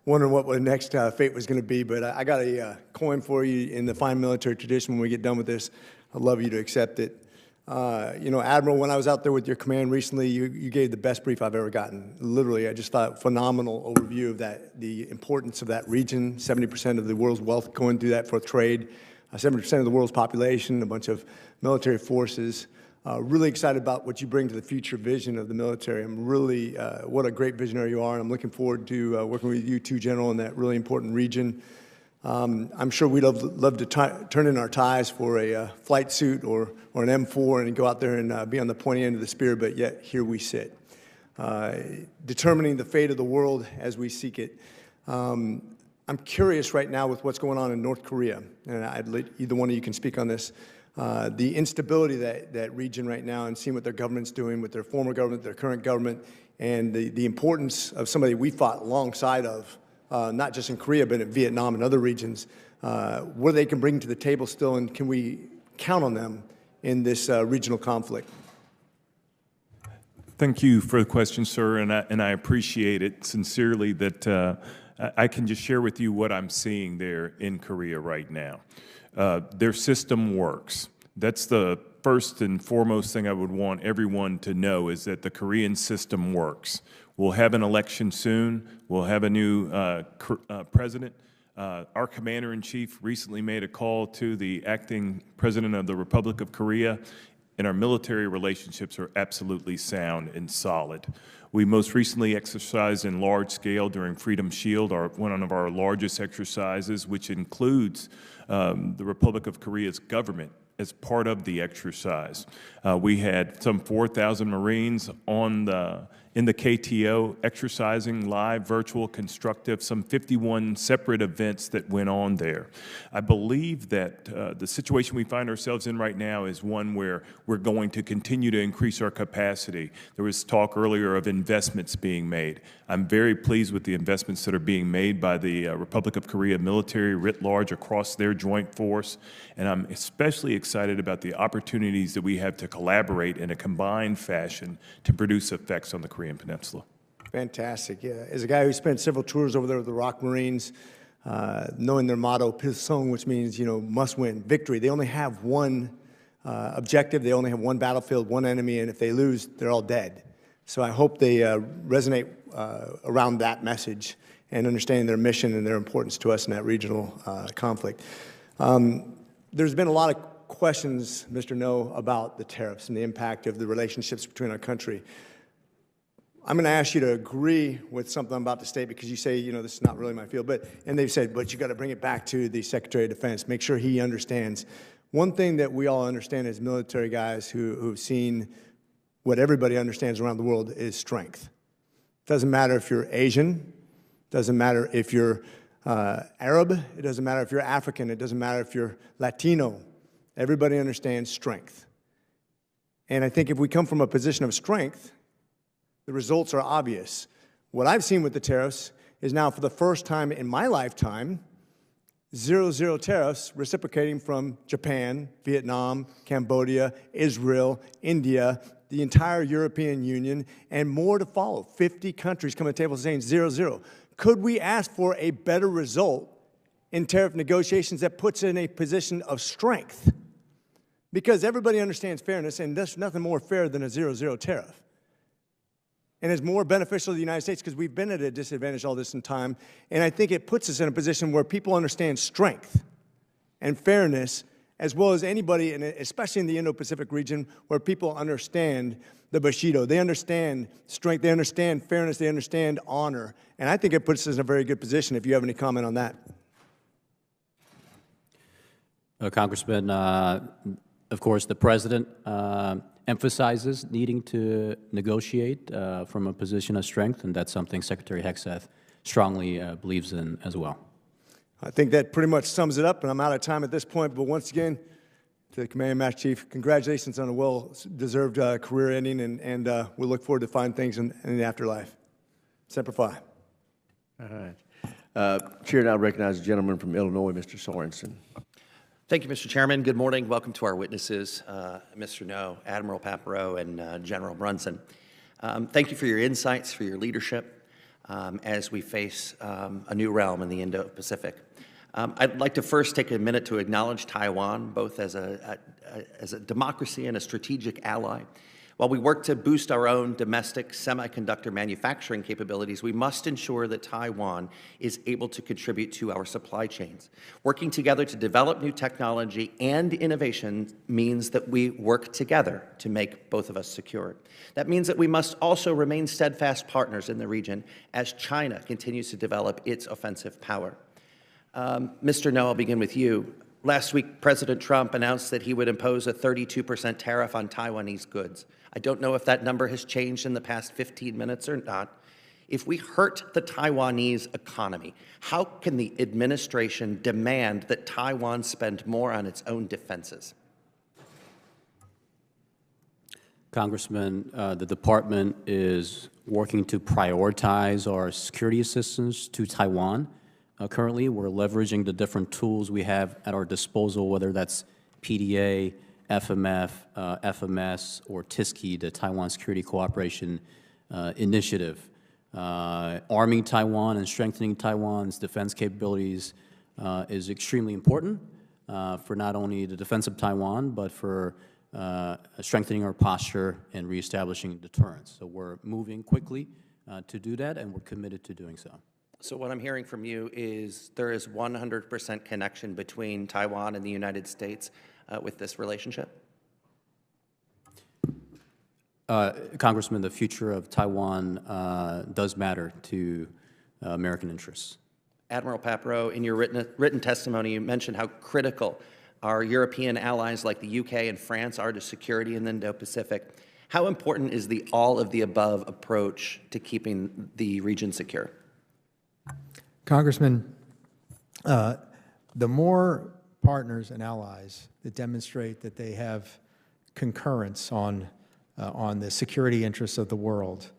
wondering what the next fate was going to be. But I got a coin for you in the fine military tradition. When we get done with this, I'd love you to accept it. Admiral, when I was out there with your command recently, you gave the best brief I've ever gotten. Literally, I just thought phenomenal overview of that, the importance of that region. 70% of the world's wealth going through that for trade. 70% of the world's population, a bunch of military forces. Really excited about what you bring to the future vision of the military. I'm really, what a great visionary you are, and I'm looking forward to working with you two, General, in that really important region. I'm sure we'd love to turn in our ties for a flight suit or an M4 and go out there and be on the pointy end of the spear, but yet here we sit, determining the fate of the world as we seek it. I'm curious right now with what's going on in North Korea, and I'd let either one of you can speak on this. The instability that region right now, and seeing what their government's doing with their former government, their current government, and the importance of somebody we fought alongside of, not just in Korea, but in Vietnam and other regions, what they can bring to the table still, and can we count on them in this regional conflict? Thank you for the question, sir, and I appreciate it sincerely that I can just share with you what I'm seeing there in Korea right now. Their system works. That's the first and foremost thing I would want everyone to know, is that the Korean system works. We'll have an election soon. We'll have a new president. Our commander-in-chief recently made a call to the acting president of the Republic of Korea, and our military relationships are absolutely sound and solid. We most recently exercised in large scale during Freedom Shield, one of our largest exercises, which includes the Republic of Korea's government as part of the exercise. We had some 4,000 Marines in the KTO exercising live, virtual, constructive, some 51 separate events that went on there. I believe that the situation we find ourselves in right now is one where we're going to continue to increase our capacity. There was talk earlier of investments being made. I'm very pleased with the investments that are being made by the Republic of Korea military writ large across their joint force, and I'm especially excited about the opportunities that we have to collaborate in a combined fashion to produce effects on the Korean Peninsula. Fantastic. Yeah. As a guy who spent several tours over there with the ROK Marines, knowing their motto, Pilsung, which means, must win, victory. They only have one objective. They only have one battlefield, one enemy, and if they lose, they're all dead. So I hope they resonate around that message and understanding their mission and their importance to us in that regional conflict. There's been a lot of questions, Mr. Noh, about the tariffs and the impact of the relationships between our country. I'm going to ask you to agree with something I'm about to state because you say, this is not really my field. And they've said, but you got to bring it back to the Secretary of Defense, make sure he understands. One thing that we all understand as military guys who've seen what everybody understands around the world is strength. It doesn't matter if you're Asian, doesn't matter if you're Arab, it doesn't matter if you're African, it doesn't matter if you're Latino. Everybody understands strength. And I think if we come from a position of strength, the results are obvious. What I've seen with the tariffs is now, for the first time in my lifetime, 0-0 tariffs reciprocating from Japan, Vietnam, Cambodia, Israel, India, the entire European Union, and more to follow. 50 countries come to the table saying 0-0. Could we ask for a better result in tariff negotiations that puts it in a position of strength? Because everybody understands fairness, and there's nothing more fair than a 0-0 tariff. And it's more beneficial to the United States because we've been at a disadvantage all this time. And I think it puts us in a position where people understand strength and fairness, as well as anybody, and especially in the Indo-Pacific region, where people understand the Bushido. They understand strength, they understand fairness, they understand honor. And I think it puts us in a very good position, if you have any comment on that. Congressman, of course, the President emphasizes needing to negotiate from a position of strength, and that's something Secretary Hegseth strongly believes in as well. I think that pretty much sums it up, and I'm out of time at this point. But once again, to the Command Master Chief, congratulations on a well-deserved career ending, and we look forward to fine things in the afterlife. Semper Fi. All right. Chair now recognizes the gentleman from Illinois, Mr. Sorensen. Thank you, Mr. Chairman. Good morning. Welcome to our witnesses, Mr. Noh, Admiral Paparo, and General Brunson. Thank you for your insights, for your leadership as we face a new realm in the Indo-Pacific. I'd like to first take a minute to acknowledge Taiwan, both as a democracy and a strategic ally. While we work to boost our own domestic semiconductor manufacturing capabilities, we must ensure that Taiwan is able to contribute to our supply chains. Working together to develop new technology and innovation means that we work together to make both of us secure. That means that we must also remain steadfast partners in the region as China continues to develop its offensive power. Mr. Noh, I'll begin with you. Last week, President Trump announced that he would impose a 32% tariff on Taiwanese goods. I don't know if that number has changed in the past 15 minutes or not. If we hurt the Taiwanese economy, how can the administration demand that Taiwan spend more on its own defenses? Congressman, the department is working to prioritize our security assistance to Taiwan. Currently, we're leveraging the different tools we have at our disposal, whether that's PDA, FMF, FMS, or TISCI, the Taiwan Security Cooperation Initiative. Arming Taiwan and strengthening Taiwan's defense capabilities is extremely important for not only the defense of Taiwan, but for strengthening our posture and reestablishing deterrence. So we're moving quickly to do that, and we're committed to doing so. So what I'm hearing from you is there is 100% connection between Taiwan and the United States with this relationship? Congressman, the future of Taiwan does matter to American interests. Admiral Paparo, in your written testimony, you mentioned how critical our European allies like the UK and France are to security in the Indo-Pacific. How important is the all-of-the-above approach to keeping the region secure? Congressman, the more partners and allies that demonstrate that they have concurrence on the security interests of the world,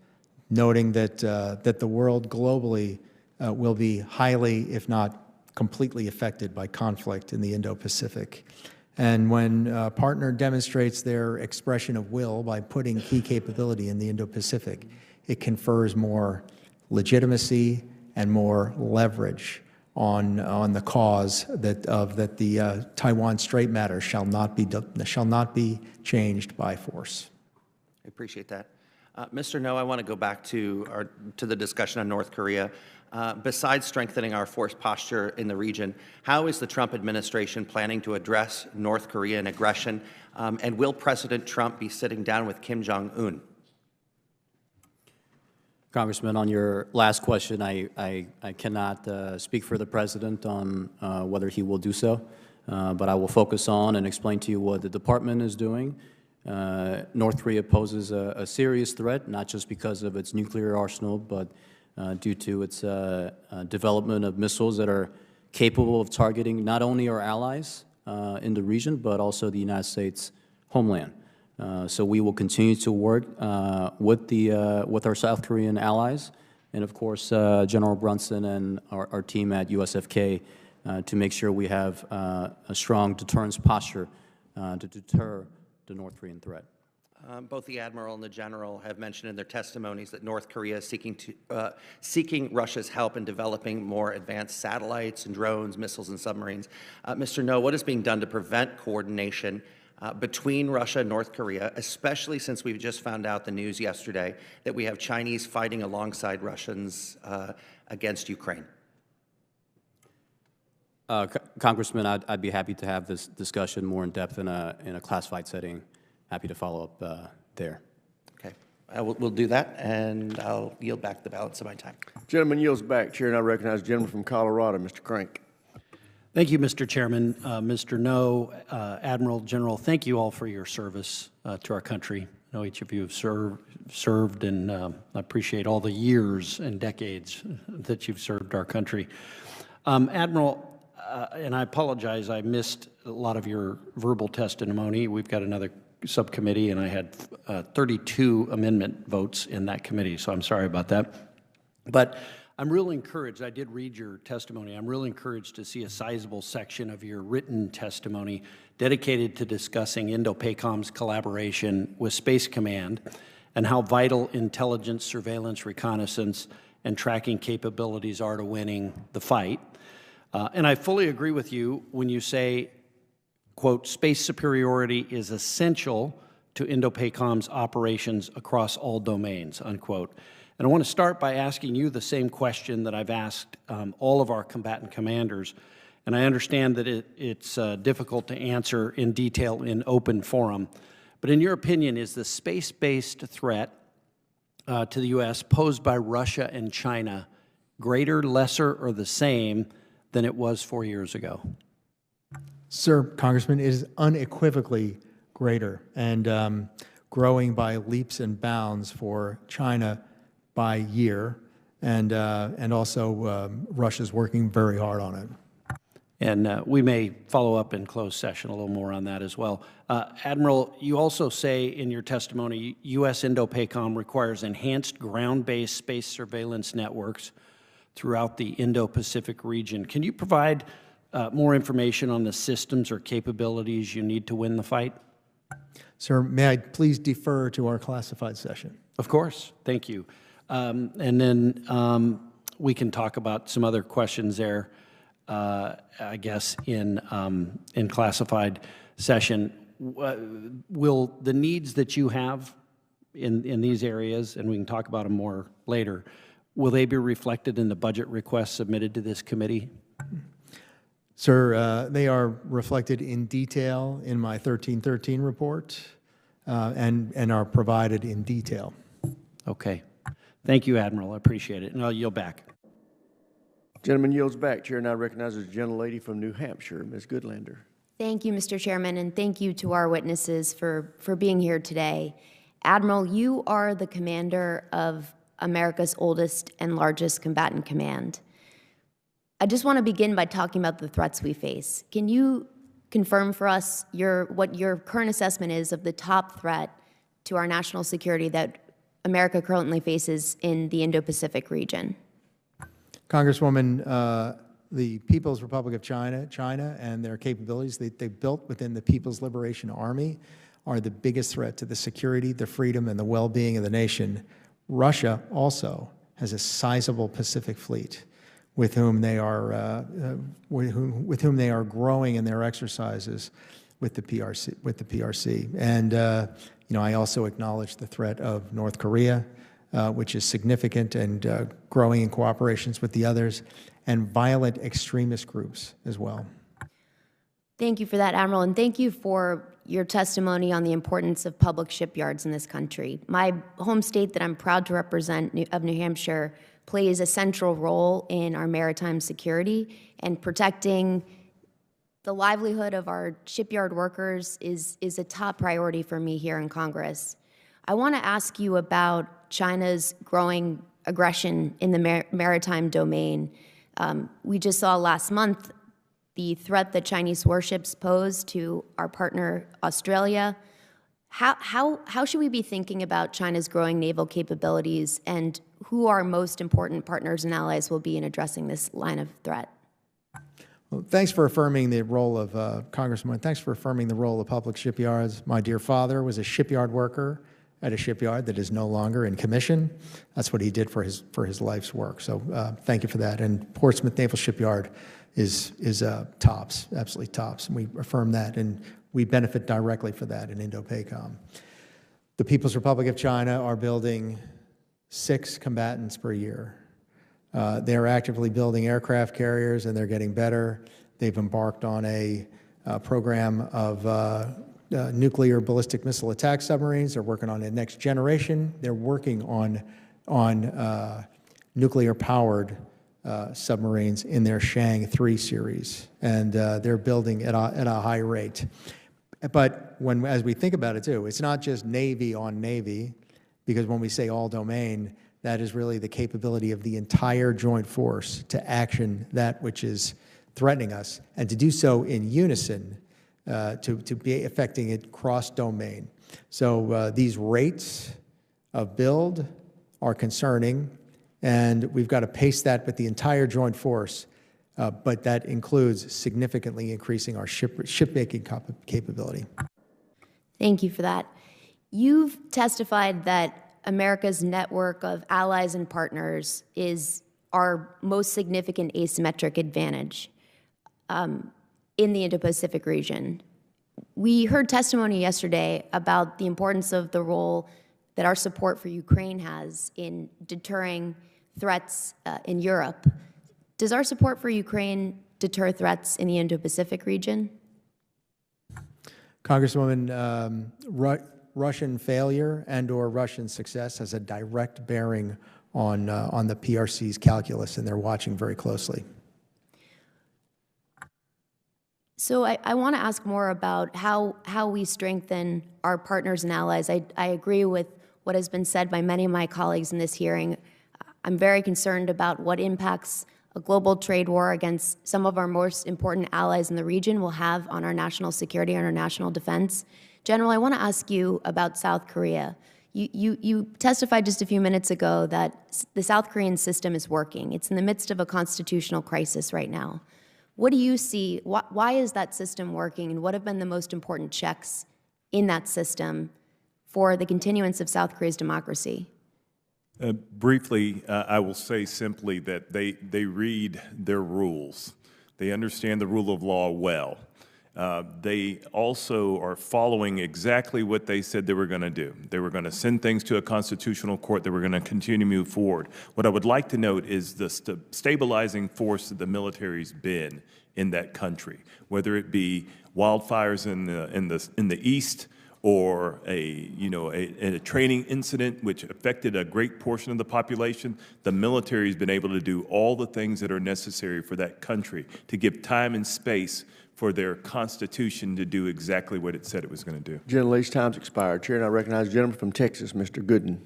noting that the world globally will be highly, if not completely affected by conflict in the Indo-Pacific. And when a partner demonstrates their expression of will by putting key capability in the Indo-Pacific, it confers more legitimacy and more leverage on the cause that the Taiwan Strait matter shall not be changed by force. I appreciate that. Mr. Noh, I want to go back to the discussion on North Korea. Besides strengthening our force posture in the region, how is the Trump administration planning to address North Korean aggression? And will President Trump be sitting down with Kim Jong-un? Congressman, on your last question, I cannot speak for the President on whether he will do so, but I will focus on and explain to you what the Department is doing. North Korea poses a serious threat, not just because of its nuclear arsenal, but due to its development of missiles that are capable of targeting not only our allies in the region, but also the United States homeland. So we will continue to work with our South Korean allies, and of course General Brunson and our team at USFK to make sure we have a strong deterrence posture to deter the North Korean threat. Both the Admiral and the General have mentioned in their testimonies that North Korea is seeking Russia's help in developing more advanced satellites and drones, missiles, and submarines. Mr. Noh, what is being done to prevent coordination between Russia and North Korea, especially since we've just found out the news yesterday that we have Chinese fighting alongside Russians against Ukraine? Congressman, I'd be happy to have this discussion more in depth in a classified setting. Happy to follow up there. Okay, we'll do that, and I'll yield back the balance of my time. Gentleman yields back. Chair now recognizes the gentleman from Colorado, Mr. Crank. Thank you, Mr. Chairman. Mr. Noh, Admiral, General, thank you all for your service to our country. I know each of you have served, and I appreciate all the years and decades that you've served our country. Admiral, and I apologize, I missed a lot of your verbal testimony. We've got another subcommittee, and I had 32 amendment votes in that committee, so I'm sorry about that. But I'm real encouraged. I did read your testimony. I'm real encouraged to see a sizable section of your written testimony dedicated to discussing Indo-PACOM's collaboration with Space Command and how vital intelligence, surveillance, reconnaissance, and tracking capabilities are to winning the fight. And I fully agree with you when you say, quote, space superiority is essential to Indo-PACOM's operations across all domains, unquote. And I want to start by asking you the same question that I've asked all of our combatant commanders. And I understand that it's difficult to answer in detail in open forum. But in your opinion, is the space-based threat to the U.S. posed by Russia and China greater, lesser, or the same than it was 4 years ago? Sir, Congressman, it is unequivocally greater and growing by leaps and bounds for China by year, and also Russia's working very hard on it. And we may follow up in closed session a little more on that as well. Admiral, you also say in your testimony, U.S. Indo-PACOM requires enhanced ground-based space surveillance networks throughout the Indo-Pacific region. Can you provide more information on the systems or capabilities you need to win the fight? Sir, may I please defer to our classified session? Of course. Thank you. And then we can talk about some other questions there, I guess, in classified session. Will the needs that you have in these areas, and we can talk about them more later, will they be reflected in the budget requests submitted to this committee? Sir, they are reflected in detail in my 1313 report and are provided in detail. Okay. Thank you, Admiral. I appreciate it. And I'll yield back. Gentleman yields back. Chair now recognizes the gentlelady from New Hampshire, Ms. Goodlander. Thank you, Mr. Chairman, and thank you to our witnesses for being here today. Admiral, you are the commander of America's oldest and largest combatant command. I just want to begin by talking about the threats we face. Can you confirm for us what your current assessment is of the top threat to our national security that America currently faces in the Indo-Pacific region? Congresswoman, the People's Republic of China and their capabilities they built within the People's Liberation Army are the biggest threat to the security, the freedom, and the well-being of the nation. Russia also has a sizable Pacific fleet with whom they are growing in their exercises with the PRC. And I also acknowledge the threat of North Korea, which is significant and growing in cooperations with the others, and violent extremist groups as well. Thank you for that, Admiral, and thank you for your testimony on the importance of public shipyards in this country. My home state that I'm proud to represent, of New Hampshire, plays a central role in our maritime security, and protecting the livelihood of our shipyard workers is a top priority for me here in Congress. I want to ask you about China's growing aggression in the maritime domain. We just saw last month the threat that Chinese warships pose to our partner, Australia. How should we be thinking about China's growing naval capabilities, and who our most important partners and allies will be in addressing this line of threat? Well, thanks for affirming the role of, Congressman, thanks for affirming the role of public shipyards. My dear father was a shipyard worker at a shipyard that is no longer in commission. That's what he did for his life's work. So thank you for that. And Portsmouth Naval Shipyard is tops, absolutely tops. And we affirm that, and we benefit directly for that in Indo-PACOM. The People's Republic of China are building 6 combatants per year. They're actively building aircraft carriers, and they're getting better. They've embarked on a program of nuclear ballistic missile attack submarines. They're working on the next generation. They're working on nuclear-powered submarines in their Shang 3 series, and they're building at a high rate. But as we think about it too, it's not just Navy on Navy, because when we say all domain, that is really the capability of the entire joint force to action that which is threatening us, and to do so in unison, to be affecting it cross-domain. So these rates of build are concerning, and we've got to pace that with the entire joint force, but that includes significantly increasing our shipmaking capability. Thank you for that. You've testified that America's network of allies and partners is our most significant asymmetric advantage in the Indo-Pacific region. We heard testimony yesterday about the importance of the role that our support for Ukraine has in deterring threats in Europe. Does our support for Ukraine deter threats in the Indo-Pacific region? Congresswoman, Russian failure and/or Russian success has a direct bearing on the PRC's calculus, and they're watching very closely. So I want to ask more about how we strengthen our partners and allies. I agree with what has been said by many of my colleagues in this hearing. I'm very concerned about what impacts a global trade war against some of our most important allies in the region will have on our national security and our national defense. General, I want to ask you about South Korea. You testified just a few minutes ago that the South Korean system is working. It's in the midst of a constitutional crisis right now. What do you see? Why is that system working, and what have been the most important checks in that system for the continuance of South Korea's democracy? Briefly, I will say simply that they read their rules. They understand the rule of law well. They also are following exactly what they said they were going to do. They were going to send things to a constitutional court. They were going to continue to move forward. What I would like to note is the stabilizing force that the military's been in that country, whether it be wildfires in the east, or a training incident which affected a great portion of the population. The military has been able to do all the things that are necessary for that country to give time and space for their Constitution to do exactly what it said it was going to do. Gentlelady's time's expired. Chair, and I recognize the gentleman from Texas, Mr. Gooden.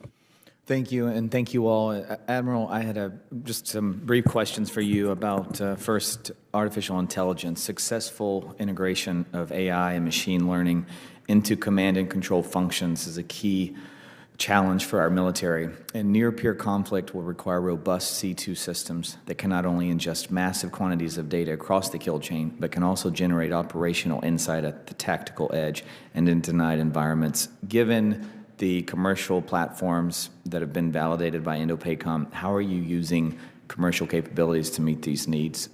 Thank you, and thank you all. Admiral, I had just some brief questions for you about, first, artificial intelligence, successful integration of AI and machine learning into command and control functions is a key challenge for our military. And near-peer conflict will require robust C2 systems that can not only ingest massive quantities of data across the kill chain, but can also generate operational insight at the tactical edge and in denied environments. Given the commercial platforms that have been validated by Indo-PACOM, how are you using commercial capabilities to meet these needs?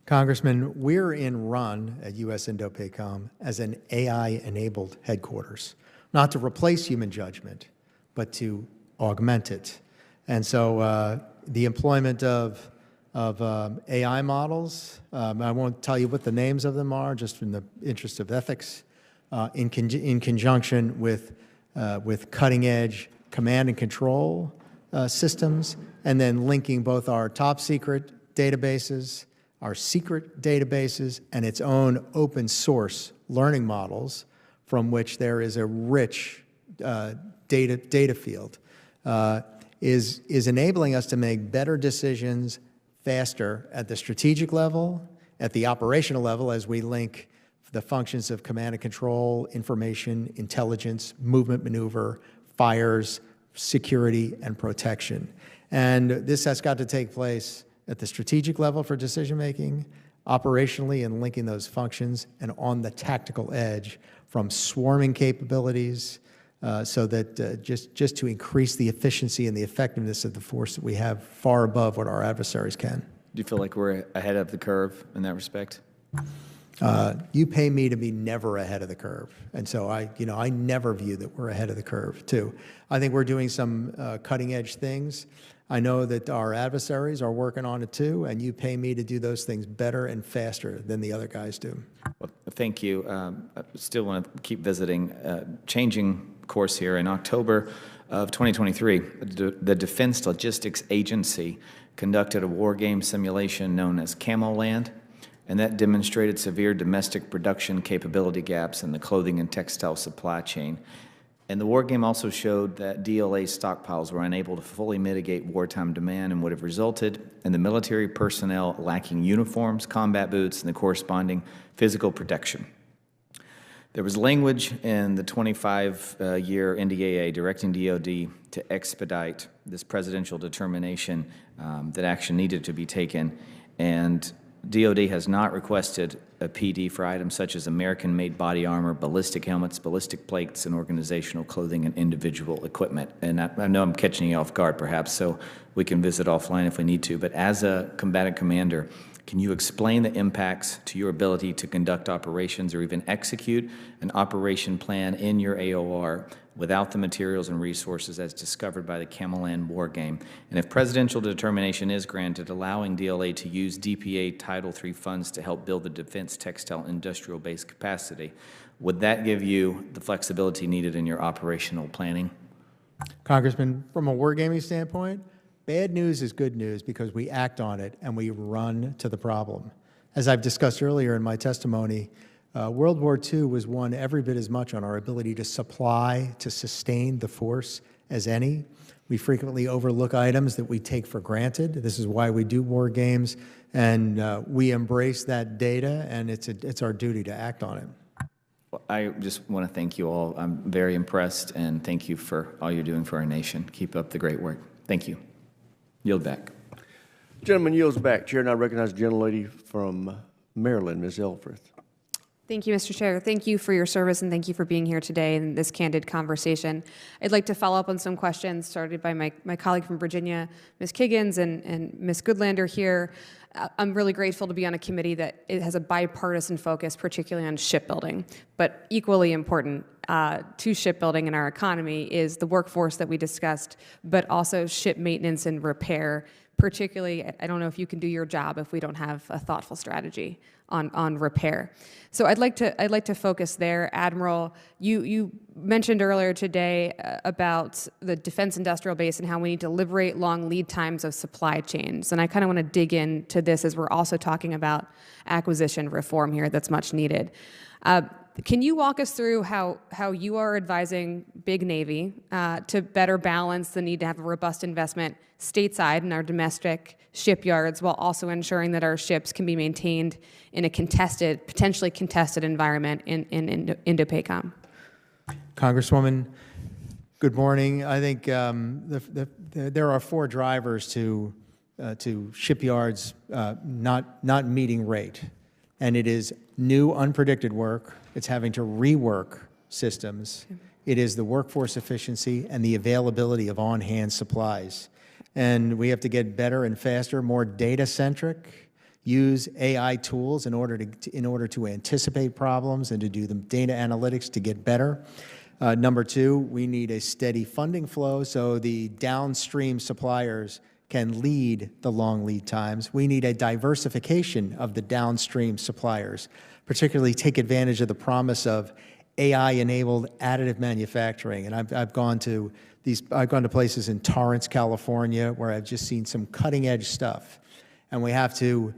Congressman, we're in run at U.S. Indo-PACOM as an AI-enabled headquarters, not to replace human judgment, but to augment it. And so the employment of AI models, I won't tell you what the names of them are, just in the interest of ethics, in conjunction with cutting-edge command and control systems, and then linking both our top-secret databases, our secret databases, and its own open source learning models from which there is a rich data field, is enabling us to make better decisions faster at the strategic level, at the operational level as we link the functions of command and control, information, intelligence, movement maneuver, fires, security, and protection. And this has got to take place at the strategic level for decision-making, operationally and linking those functions, and on the tactical edge from swarming capabilities so that just to increase the efficiency and the effectiveness of the force that we have far above what our adversaries can. Do you feel like we're ahead of the curve in that respect? You pay me to be never ahead of the curve. And so I never view that we're ahead of the curve, too. I think we're doing some cutting-edge things. I know that our adversaries are working on it, too, and you pay me to do those things better and faster than the other guys do. Well, thank you. I still want to keep visiting. Changing course here, in October of 2023, the Defense Logistics Agency conducted a war game simulation known as Camo Land, and that demonstrated severe domestic production capability gaps in the clothing and textile supply chain. And the war game also showed that DLA stockpiles were unable to fully mitigate wartime demand and would have resulted in the military personnel lacking uniforms, combat boots, and the corresponding physical protection. There was language in the 25-year NDAA directing DOD to expedite this presidential determination that action needed to be taken, and DOD has not requested a PD for items such as American-made body armor, ballistic helmets, ballistic plates, and organizational clothing and individual equipment. And I know I'm catching you off guard, perhaps, so we can visit offline if we need to. But as a combatant commander, can you explain the impacts to your ability to conduct operations or even execute an operation plan in your AOR without the materials and resources as discovered by the Camoland war game? And if presidential determination is granted, allowing DLA to use DPA Title III funds to help build the defense textile industrial base capacity, would that give you the flexibility needed in your operational planning? Congressman, from a wargaming standpoint, bad news is good news because we act on it and we run to the problem. As I've discussed earlier in my testimony, World War II was won every bit as much on our ability to supply, to sustain the force as any. We frequently overlook items that we take for granted. This is why we do war games, and we embrace that data, and it's our duty to act on it. Well, I just want to thank you all. I'm very impressed, and thank you for all you're doing for our nation. Keep up the great work. Thank you. Yield back. Gentleman yields back. Chair, and I recognize the gentlelady from Maryland, Ms. Elfreth. Thank you, Mr. Chair. Thank you for your service, and thank you for being here today in this candid conversation. I'd like to follow up on some questions started by my colleague from Virginia, Ms. Kiggins, and Ms. Goodlander here. I'm really grateful to be on a committee that it has a bipartisan focus, particularly on shipbuilding. But equally important to shipbuilding in our economy is the workforce that we discussed, but also ship maintenance and repair. Particularly, I don't know if you can do your job if we don't have a thoughtful strategy on repair. So I'd like to focus there. Admiral, you mentioned earlier today about the defense industrial base and how we need to liberate long lead times of supply chains. And I kind of want to dig into this as we're also talking about acquisition reform here that's much needed. Can you walk us through how you are advising Big Navy to better balance the need to have a robust investment stateside in our domestic shipyards while also ensuring that our ships can be maintained in a potentially contested environment in Indo-PACOM? Congresswoman, good morning. I think there are 4 drivers to shipyards not meeting rate, and it is new unpredicted work. It's having to rework systems. It is the workforce efficiency and the availability of on-hand supplies. And we have to get better and faster, more data-centric, use AI tools in order to anticipate problems and to do the data analytics to get better. Number 2, we need a steady funding flow so the downstream suppliers can lead the long lead times. We need a diversification of the downstream suppliers, particularly take advantage of the promise of AI-enabled additive manufacturing. And I've gone to places in Torrance, California, where I've just seen some cutting-edge stuff, and we have to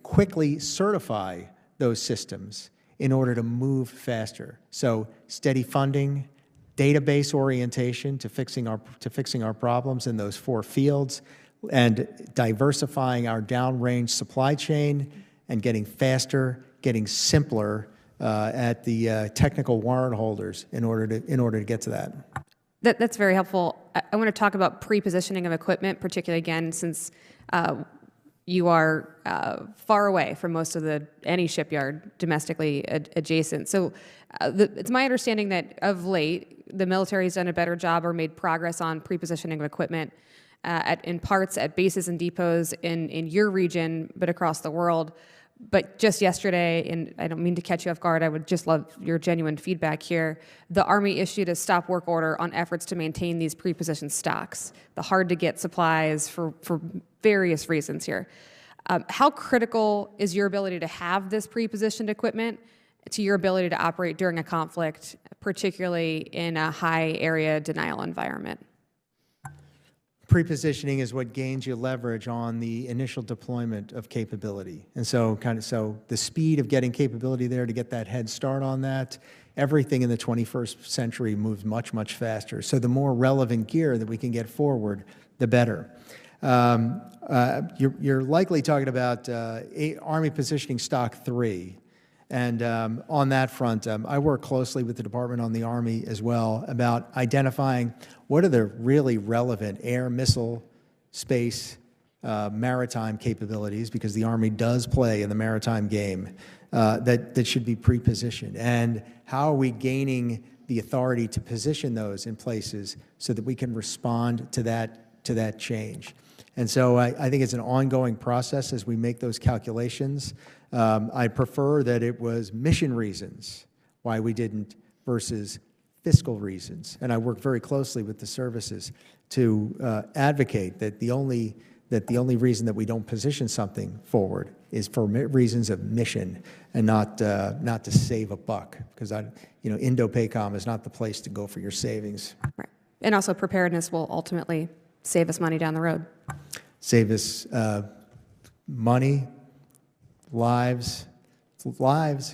quickly certify those systems in order to move faster. So steady funding, database orientation to fixing our problems in those 4 fields, and diversifying our downrange supply chain and getting faster, getting simpler at the technical warrant holders in order to get to that. That's very helpful. I want to talk about pre-positioning of equipment, particularly again since you are far away from most of any shipyard domestically adjacent. So it's my understanding that of late, the military has done a better job or made progress on pre-positioning of equipment in parts at bases and depots in your region, but across the world. But just yesterday, and I don't mean to catch you off guard, I would just love your genuine feedback here, the Army issued a stop work order on efforts to maintain these pre-positioned stocks, the hard-to-get supplies for various reasons here. How critical is your ability to have this pre-positioned equipment to your ability to operate during a conflict, particularly in a high-area denial environment? Pre-positioning is what gains you leverage on the initial deployment of capability. And so the speed of getting capability there to get that head start on that, everything in the 21st century moves much, much faster. So the more relevant gear that we can get forward, the better. You're likely talking about Army Positioning Stock 3. And on that front, I work closely with the Department on the Army as well about identifying what are the really relevant air, missile, space, maritime capabilities, because the Army does play in the maritime game, that should be pre-positioned. And how are we gaining the authority to position those in places so that we can respond to that change? And so I think it's an ongoing process as we make those calculations. I prefer that it was mission reasons why we didn't versus fiscal reasons. And I work very closely with the services to advocate that the only reason that we don't position something forward is for reasons of mission and not to save a buck, because Indo-PACOM is not the place to go for your savings. Right. And also preparedness will ultimately save us money down the road. Save us money, lives,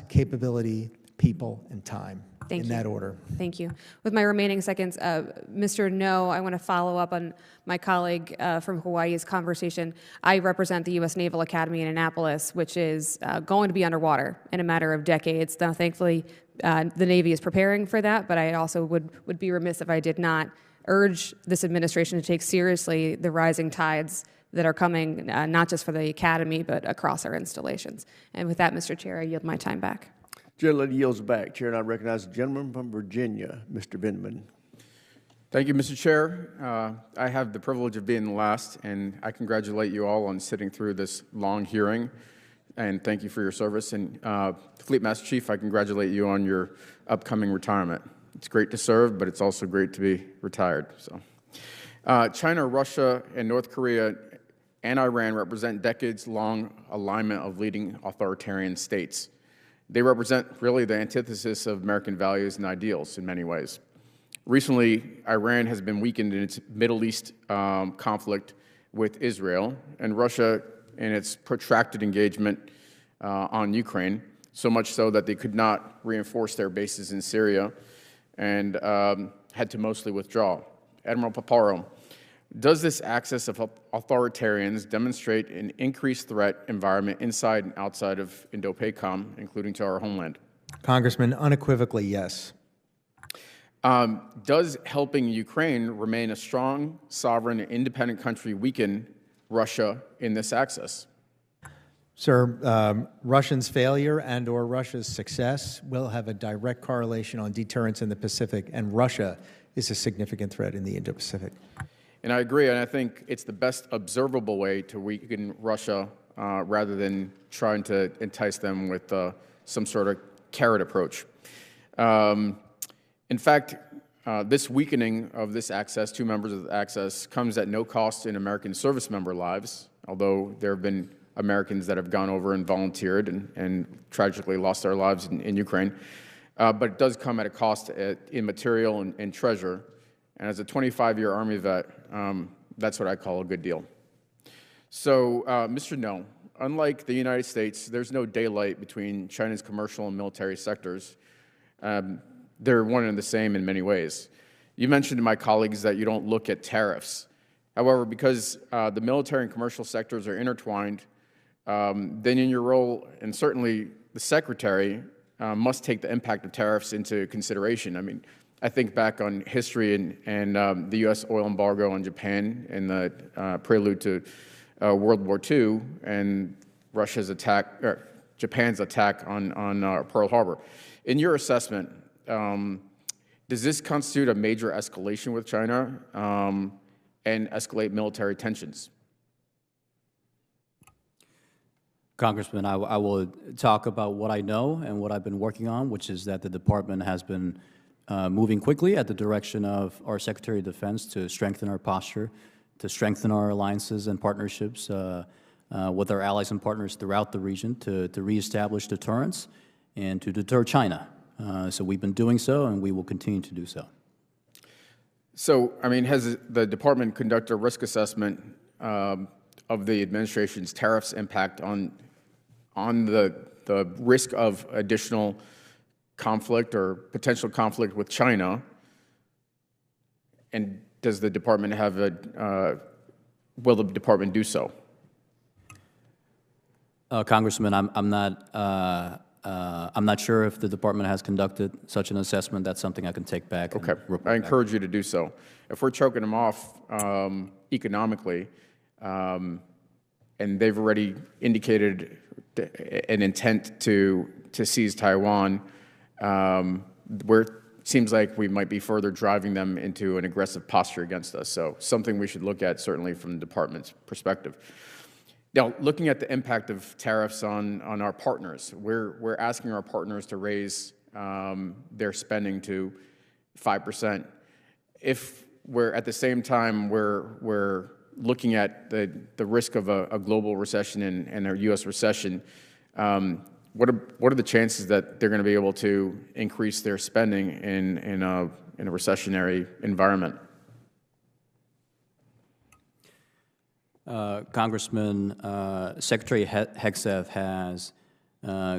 capability, people, and time. Thank in you. that order. Thank you. With my remaining seconds, Mr. Noh, I want to follow up on my colleague from Hawaii's conversation. I represent the U.S. Naval Academy in Annapolis, which is going to be underwater in a matter of decades. Now, thankfully, the Navy is preparing for that, but I also would be remiss if I did not urge this administration to take seriously the rising tides that are coming, not just for the Academy, but across our installations. And with that, Mr. Chair, I yield my time back. Gentleman yields back. Chair, and I recognize the gentleman from Virginia, Mr. Vindman. Thank you, Mr. Chair. I have the privilege of being last, and I congratulate you all on sitting through this long hearing, and thank you for your service. And Fleet Master Chief, I congratulate you on your upcoming retirement. It's great to serve, but it's also great to be retired. So, China, Russia, and North Korea and Iran represent decades-long alignment of leading authoritarian states. They represent really the antithesis of American values and ideals in many ways. Recently, Iran has been weakened in its Middle East conflict with Israel, and Russia in its protracted engagement on Ukraine, so much so that they could not reinforce their bases in Syria and had to mostly withdraw. Admiral Paparo, does this axis of authoritarians demonstrate an increased threat environment inside and outside of Indo-PACOM, including to our homeland? Congressman, unequivocally, yes. Does helping Ukraine remain a strong, sovereign, independent country weaken Russia in this axis? Sir, Russians' failure and or Russia's success will have a direct correlation on deterrence in the Pacific, and Russia is a significant threat in the Indo-Pacific. And I agree, and I think it's the best observable way to weaken Russia rather than trying to entice them with some sort of carrot approach. In fact, this weakening of this access, two members of the access, comes at no cost in American service member lives, although there have been Americans that have gone over and volunteered and tragically lost their lives in Ukraine. But it does come at a cost in material and treasure. And as a 25-year Army vet, that's what I call a good deal. So, Mr. Noh, unlike the United States, there's no daylight between China's commercial and military sectors. They're one and the same in many ways. You mentioned to my colleagues that you don't look at tariffs. However, because the military and commercial sectors are intertwined, then in your role, and certainly the Secretary must take the impact of tariffs into consideration. I mean, I think back on history and the U.S. oil embargo on Japan and the prelude to World War II and Russia's attack, Japan's attack on Pearl Harbor. In your assessment, does this constitute a major escalation with China and escalate military tensions? Congressman, I will talk about what I know and what I've been working on, which is that the department has been moving quickly at the direction of our Secretary of Defense to strengthen our posture, to strengthen our alliances and partnerships with our allies and partners throughout the region, to reestablish deterrence and to deter China. So we've been doing so, and we will continue to do so. So, I mean, has the department conducted a risk assessment of the administration's tariffs impact on the risk of additional conflict or potential conflict with China? And does the department have will the department do so? Congressman, I'm not sure if the department has conducted such an assessment. That's something I can take back. Okay, I encourage you to do so. If we're choking them off economically, and they've already indicated an intent to seize Taiwan, where it seems like we might be further driving them into an aggressive posture against us. So something we should look at certainly from the department's perspective. Now, looking at the impact of tariffs on our partners, we're asking our partners to raise their spending to 5%. If we're at the same time we're looking at the risk of a global recession and a U.S. recession, what are the chances that they're going to be able to increase their spending in a recessionary environment? Congressman, Secretary Hegseth has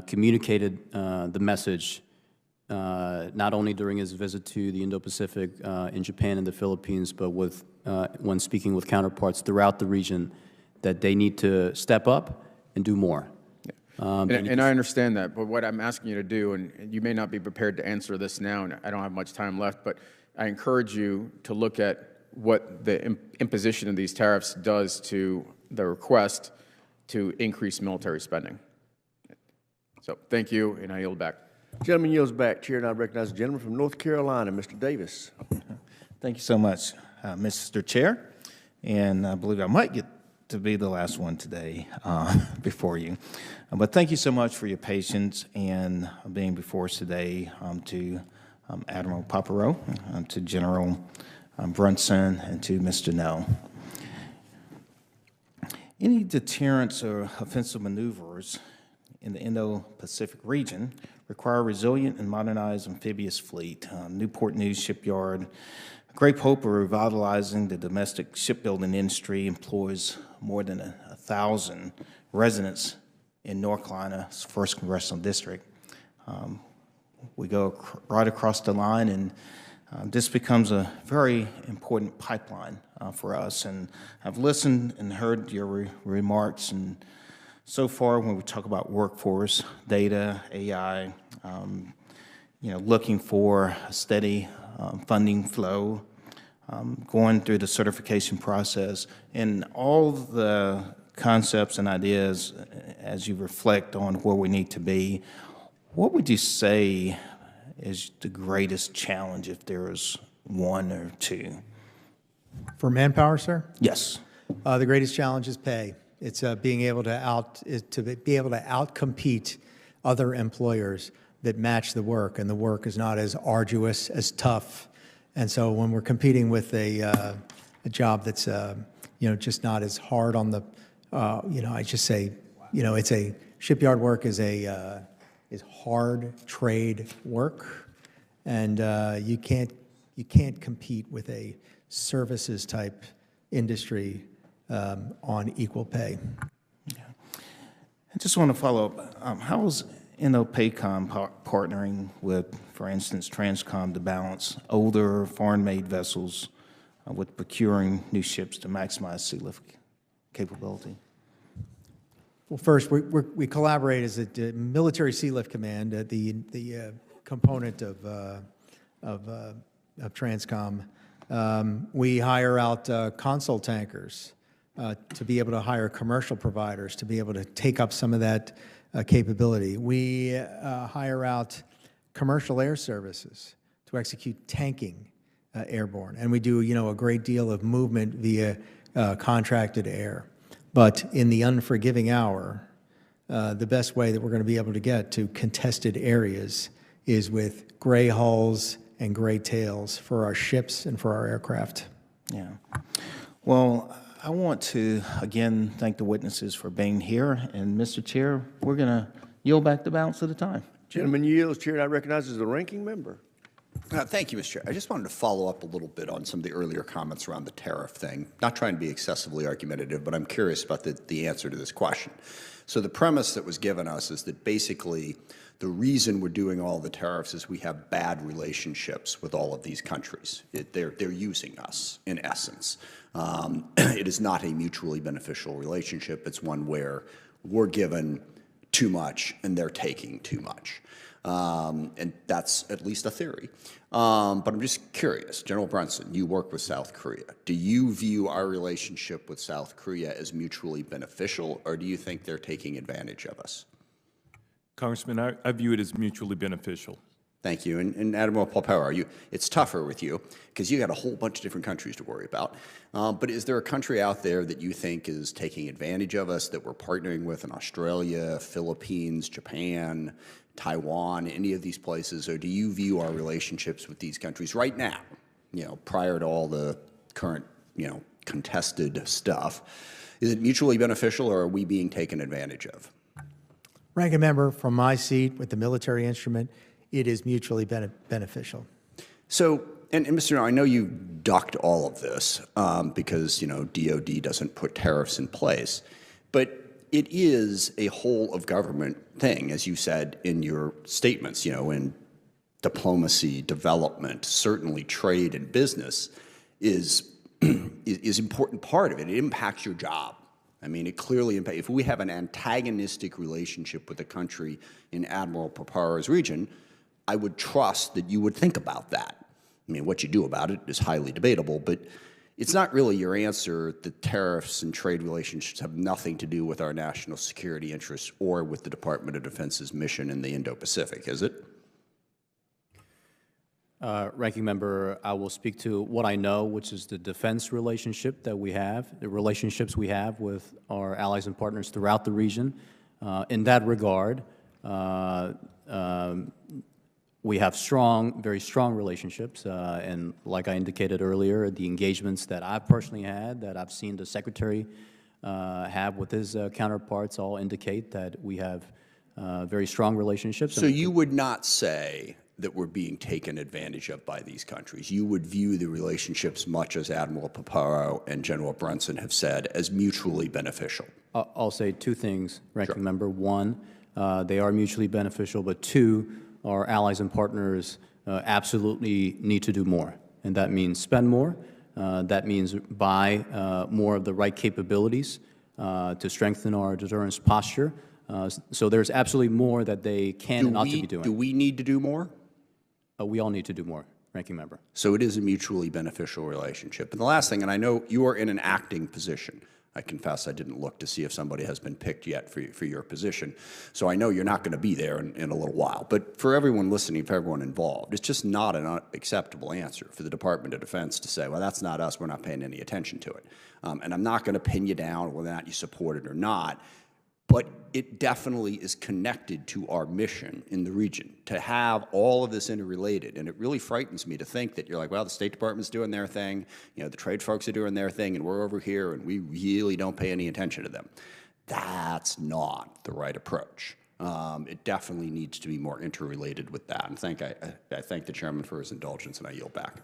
communicated the message not only during his visit to the Indo-Pacific in Japan and the Philippines, but when speaking with counterparts throughout the region, that they need to step up and do more. And I understand that, but what I'm asking you to do, and you may not be prepared to answer this now, and I don't have much time left, but I encourage you to look at what the imposition of these tariffs does to the request to increase military spending. So thank you, and I yield back. Gentleman yields back. Chair, and I recognize the gentleman from North Carolina, Mr. Davis. Thank you so much, Mr. Chair. And I believe I might get to be the last one today before you. But thank you so much for your patience and being before us today, to Admiral Paparo, to General Brunson, and to Mr. Noh. Any deterrence or offensive maneuvers in the Indo-Pacific region require a resilient and modernized amphibious fleet. Newport News Shipyard, great hope of revitalizing the domestic shipbuilding industry, employs more than 1,000 residents in North Carolina's 1st Congressional District. We go right across the line, and this becomes a very important pipeline for us. And I've listened and heard your remarks, and so far when we talk about workforce, data, AI, looking for a steady funding flow, going through the certification process, and all the concepts and ideas as you reflect on where we need to be, what would you say is the greatest challenge, if there is one or two? For manpower, sir? Yes. The greatest challenge is pay. It's being able to outcompete other employers that match the work, and the work is not as arduous, as tough. And so when we're competing with a job that's just not as hard on the I just say it's a shipyard work is hard trade work, and you can't compete with a services type industry on equal pay. Yeah. I just want to follow up. How is Indo-PACOM partnering with, for instance, Transcom to balance older foreign-made vessels with procuring new ships to maximize sea lift capability? Well, first, we collaborate as a military sea lift command, the component of Transcom. We hire out console tankers to be able to hire commercial providers to be able to take up some of that capability. We hire out commercial air services to execute tanking airborne, and we do a great deal of movement via contracted air. But in the unforgiving hour, the best way that we're going to be able to get to contested areas is with gray hulls and gray tails for our ships and for our aircraft. Yeah. Well, I want to, again, thank the witnesses for being here. And, Mr. Chair, we're going to yield back the balance of the time. Gentleman yields. Chair, I recognize as the ranking member. Thank you, Mr. Chair. I just wanted to follow up a little bit on some of the earlier comments around the tariff thing. Not trying to be excessively argumentative, but I'm curious about the answer to this question. So the premise that was given us is that basically the reason we're doing all the tariffs is we have bad relationships with all of these countries. They're using us, in essence. It is not a mutually beneficial relationship. It's one where we're given too much and they're taking too much. And that's at least a theory. But I'm just curious, General Brunson, you work with South Korea. Do you view our relationship with South Korea as mutually beneficial, or do you think they're taking advantage of us? Congressman, I view it as mutually beneficial. Thank you. And Admiral Paparo, it's tougher with you because you got a whole bunch of different countries to worry about. But is there a country out there that you think is taking advantage of us that we're partnering with in Australia, Philippines, Japan, Taiwan, any of these places? Or do you view our relationships with these countries right now, prior to all the current, contested stuff, is it mutually beneficial, or are we being taken advantage of? Ranking member, from my seat with the military instrument, it is mutually beneficial. So, and Mr. Noh, I know you ducked all of this because, DOD doesn't put tariffs in place, but it is a whole of government thing, as you said in your statements, in diplomacy, development, certainly trade and business is important part of it. It impacts your job. I mean, it clearly impacts. If we have an antagonistic relationship with a country in Admiral Paparo's region, I would trust that you would think about that. I mean, what you do about it is highly debatable, but It's not really your answer that tariffs and trade relationships have nothing to do with our national security interests or with the Department of Defense's mission in the Indo-Pacific, is it? Ranking Member, I will speak to what I know, which is the defense relationship that we have, the relationships we have with our allies and partners throughout the region. In that regard, we have very strong relationships, and like I indicated earlier, the engagements that I've personally had, that I've seen the Secretary have with his counterparts all indicate that we have very strong relationships. So you would not say that we're being taken advantage of by these countries. You would view the relationships, much as Admiral Paparo and General Brunson have said, as mutually beneficial. I'll say two things, Ranking Member. One, they are mutually beneficial, but two, our allies and partners absolutely need to do more, and that means spend more. That means buy more of the right capabilities to strengthen our deterrence posture. So there's absolutely more that they can and ought to be doing. Do we need to do more? We all need to do more, Ranking Member. So it is a mutually beneficial relationship. And the last thing, and I know you are in an acting position. I confess I didn't look to see if somebody has been picked yet for your position. So I know you're not going to be there in a little while. But for everyone listening, for everyone involved, it's just not an acceptable answer for the Department of Defense to say, well, that's not us, we're not paying any attention to it. And I'm not going to pin you down whether or not you support it or not. But it definitely is connected to our mission in the region to have all of this interrelated. And it really frightens me to think that you're like, well, the State Department's doing their thing, the trade folks are doing their thing, and we're over here and we really don't pay any attention to them. That's not the right approach. It definitely needs to be more interrelated with that. And I thank the Chairman for his indulgence, and I yield back.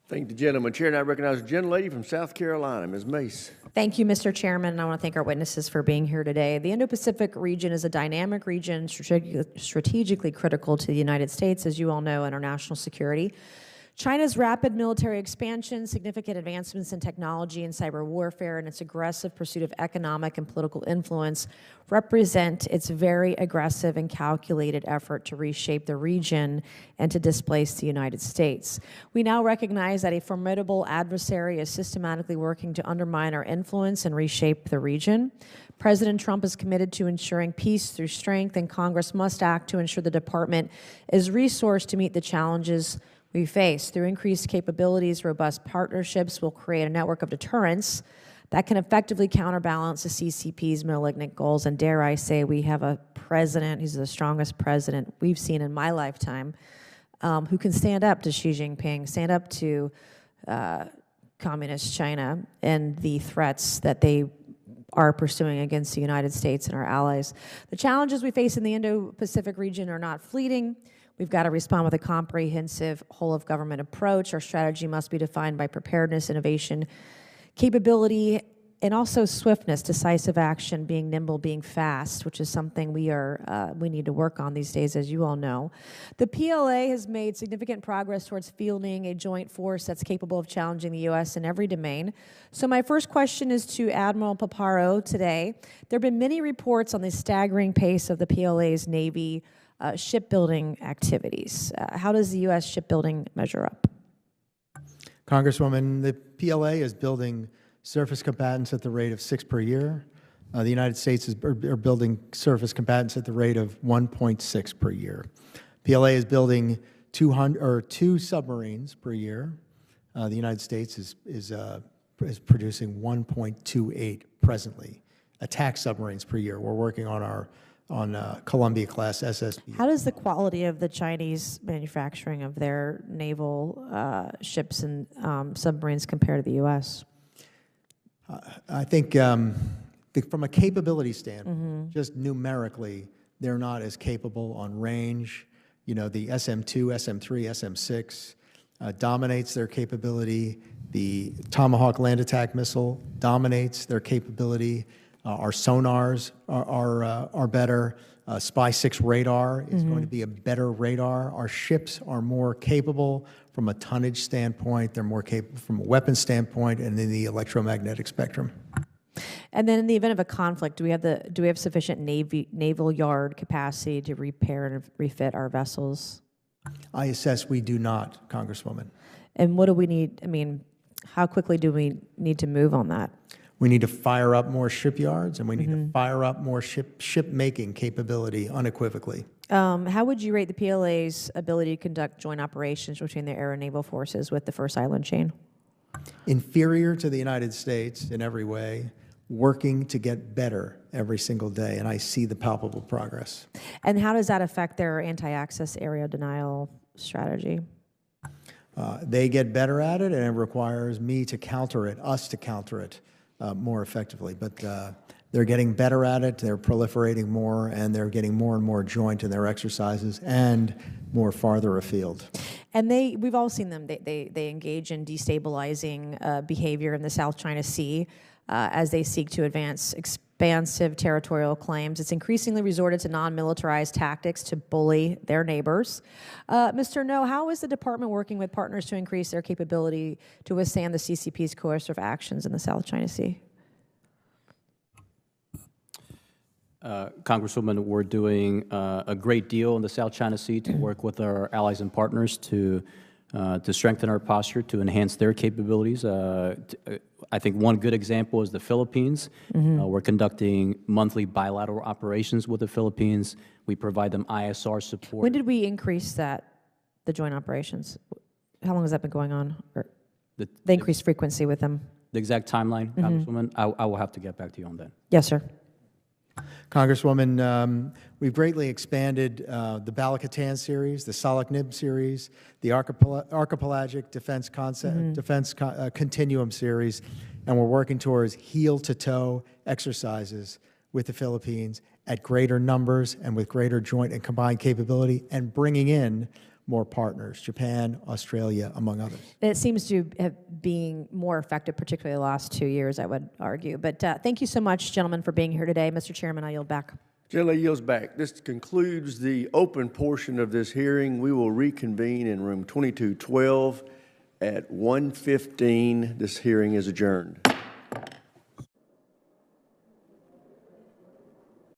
Thank the gentleman. Chair, now recognize the gentlelady from South Carolina, Ms. Mace. Thank you, Mr. Chairman, and I want to thank our witnesses for being here today. The Indo-Pacific region is a dynamic region strategically critical to the United States, as you all know, and our national security. China's rapid military expansion, significant advancements in technology and cyber warfare, and its aggressive pursuit of economic and political influence represent its very aggressive and calculated effort to reshape the region and to displace the United States. We now recognize that a formidable adversary is systematically working to undermine our influence and reshape the region. President Trump is committed to ensuring peace through strength, and Congress must act to ensure the department is resourced to meet the challenges we face. Through increased capabilities, robust partnerships will create a network of deterrence that can effectively counterbalance the CCP's malignant goals. And dare I say, we have a president, he's the strongest president we've seen in my lifetime, who can stand up to Xi Jinping, stand up to communist China and the threats that they are pursuing against the United States and our allies. The challenges we face in the Indo-Pacific region are not fleeting. We've got to respond with a comprehensive whole-of-government approach. Our strategy must be defined by preparedness, innovation, capability, and also swiftness, decisive action, being nimble, being fast, which is something we need to work on these days, as you all know. The PLA has made significant progress towards fielding a joint force that's capable of challenging the U.S. in every domain. So my first question is to Admiral Paparo today. There have been many reports on the staggering pace of the PLA's Navy shipbuilding activities. How does the U.S. shipbuilding measure up? Congresswoman, the PLA is building surface combatants at the rate of 6 per year. The United States are building surface combatants at the rate of 1.6 per year. PLA is building 2 submarines per year. The United States is producing 1.28 presently. Attack submarines per year. We're working on Columbia-class SSB. How does the quality of the Chinese manufacturing of their naval ships and submarines compare to the U.S.? I think from a capability standpoint, just numerically, they're not as capable on range. You know, the SM-2, SM-3, SM-6 dominates their capability. The Tomahawk land attack missile dominates their capability. Our sonars are better. Spy-6 radar is going to be a better radar. Our ships are more capable from a tonnage standpoint. They're more capable from a weapon standpoint and in the electromagnetic spectrum. And then in the event of a conflict, do we have sufficient naval yard capacity to repair and refit our vessels? I assess we do not, Congresswoman. And what do we need? I mean, How quickly do we need to move on that? We need to fire up more shipyards, and we need to fire up more ship-making capability unequivocally. How would you rate the PLA's ability to conduct joint operations between the air and naval forces with the First Island chain? Inferior to the United States in every way, working to get better every single day, and I see the palpable progress. And how does that affect their anti-access area denial strategy? They get better at it, and it requires me to counter it, us to counter it more effectively. But they're getting better at it, they're proliferating more, and they're getting more and more joint in their exercises and more farther afield. And we've all seen them. They engage in destabilizing behavior in the South China Sea as they seek to advance expansive territorial claims. It's increasingly resorted to non-militarized tactics to bully their neighbors. Mr. Noh, how is the department working with partners to increase their capability to withstand the CCP's coercive actions in the South China Sea? Congresswoman, we're doing a great deal in the South China Sea to work with our allies and partners to strengthen our posture, to enhance their capabilities. I think one good example is the Philippines. We're conducting monthly bilateral operations with the Philippines. We provide them ISR support. When did we increase the joint operations? How long has that been going on? Or the increased frequency with them? The exact timeline, Congresswoman, I will have to get back to you on that. Yes, sir. Congresswoman, we've greatly expanded the Bala-Katan series, the Salak-Nib series, the Archipelagic Defense Continuum series, and we're working towards heel-to-toe exercises with the Philippines at greater numbers and with greater joint and combined capability, and bringing in more partners, Japan, Australia, among others. It seems to have been more effective, particularly the last 2 years, I would argue. But thank you so much, gentlemen, for being here today. Mr. Chairman, I yield back. Gentleman yields back. This concludes the open portion of this hearing. We will reconvene in room 2212 at 1:15. This hearing is adjourned.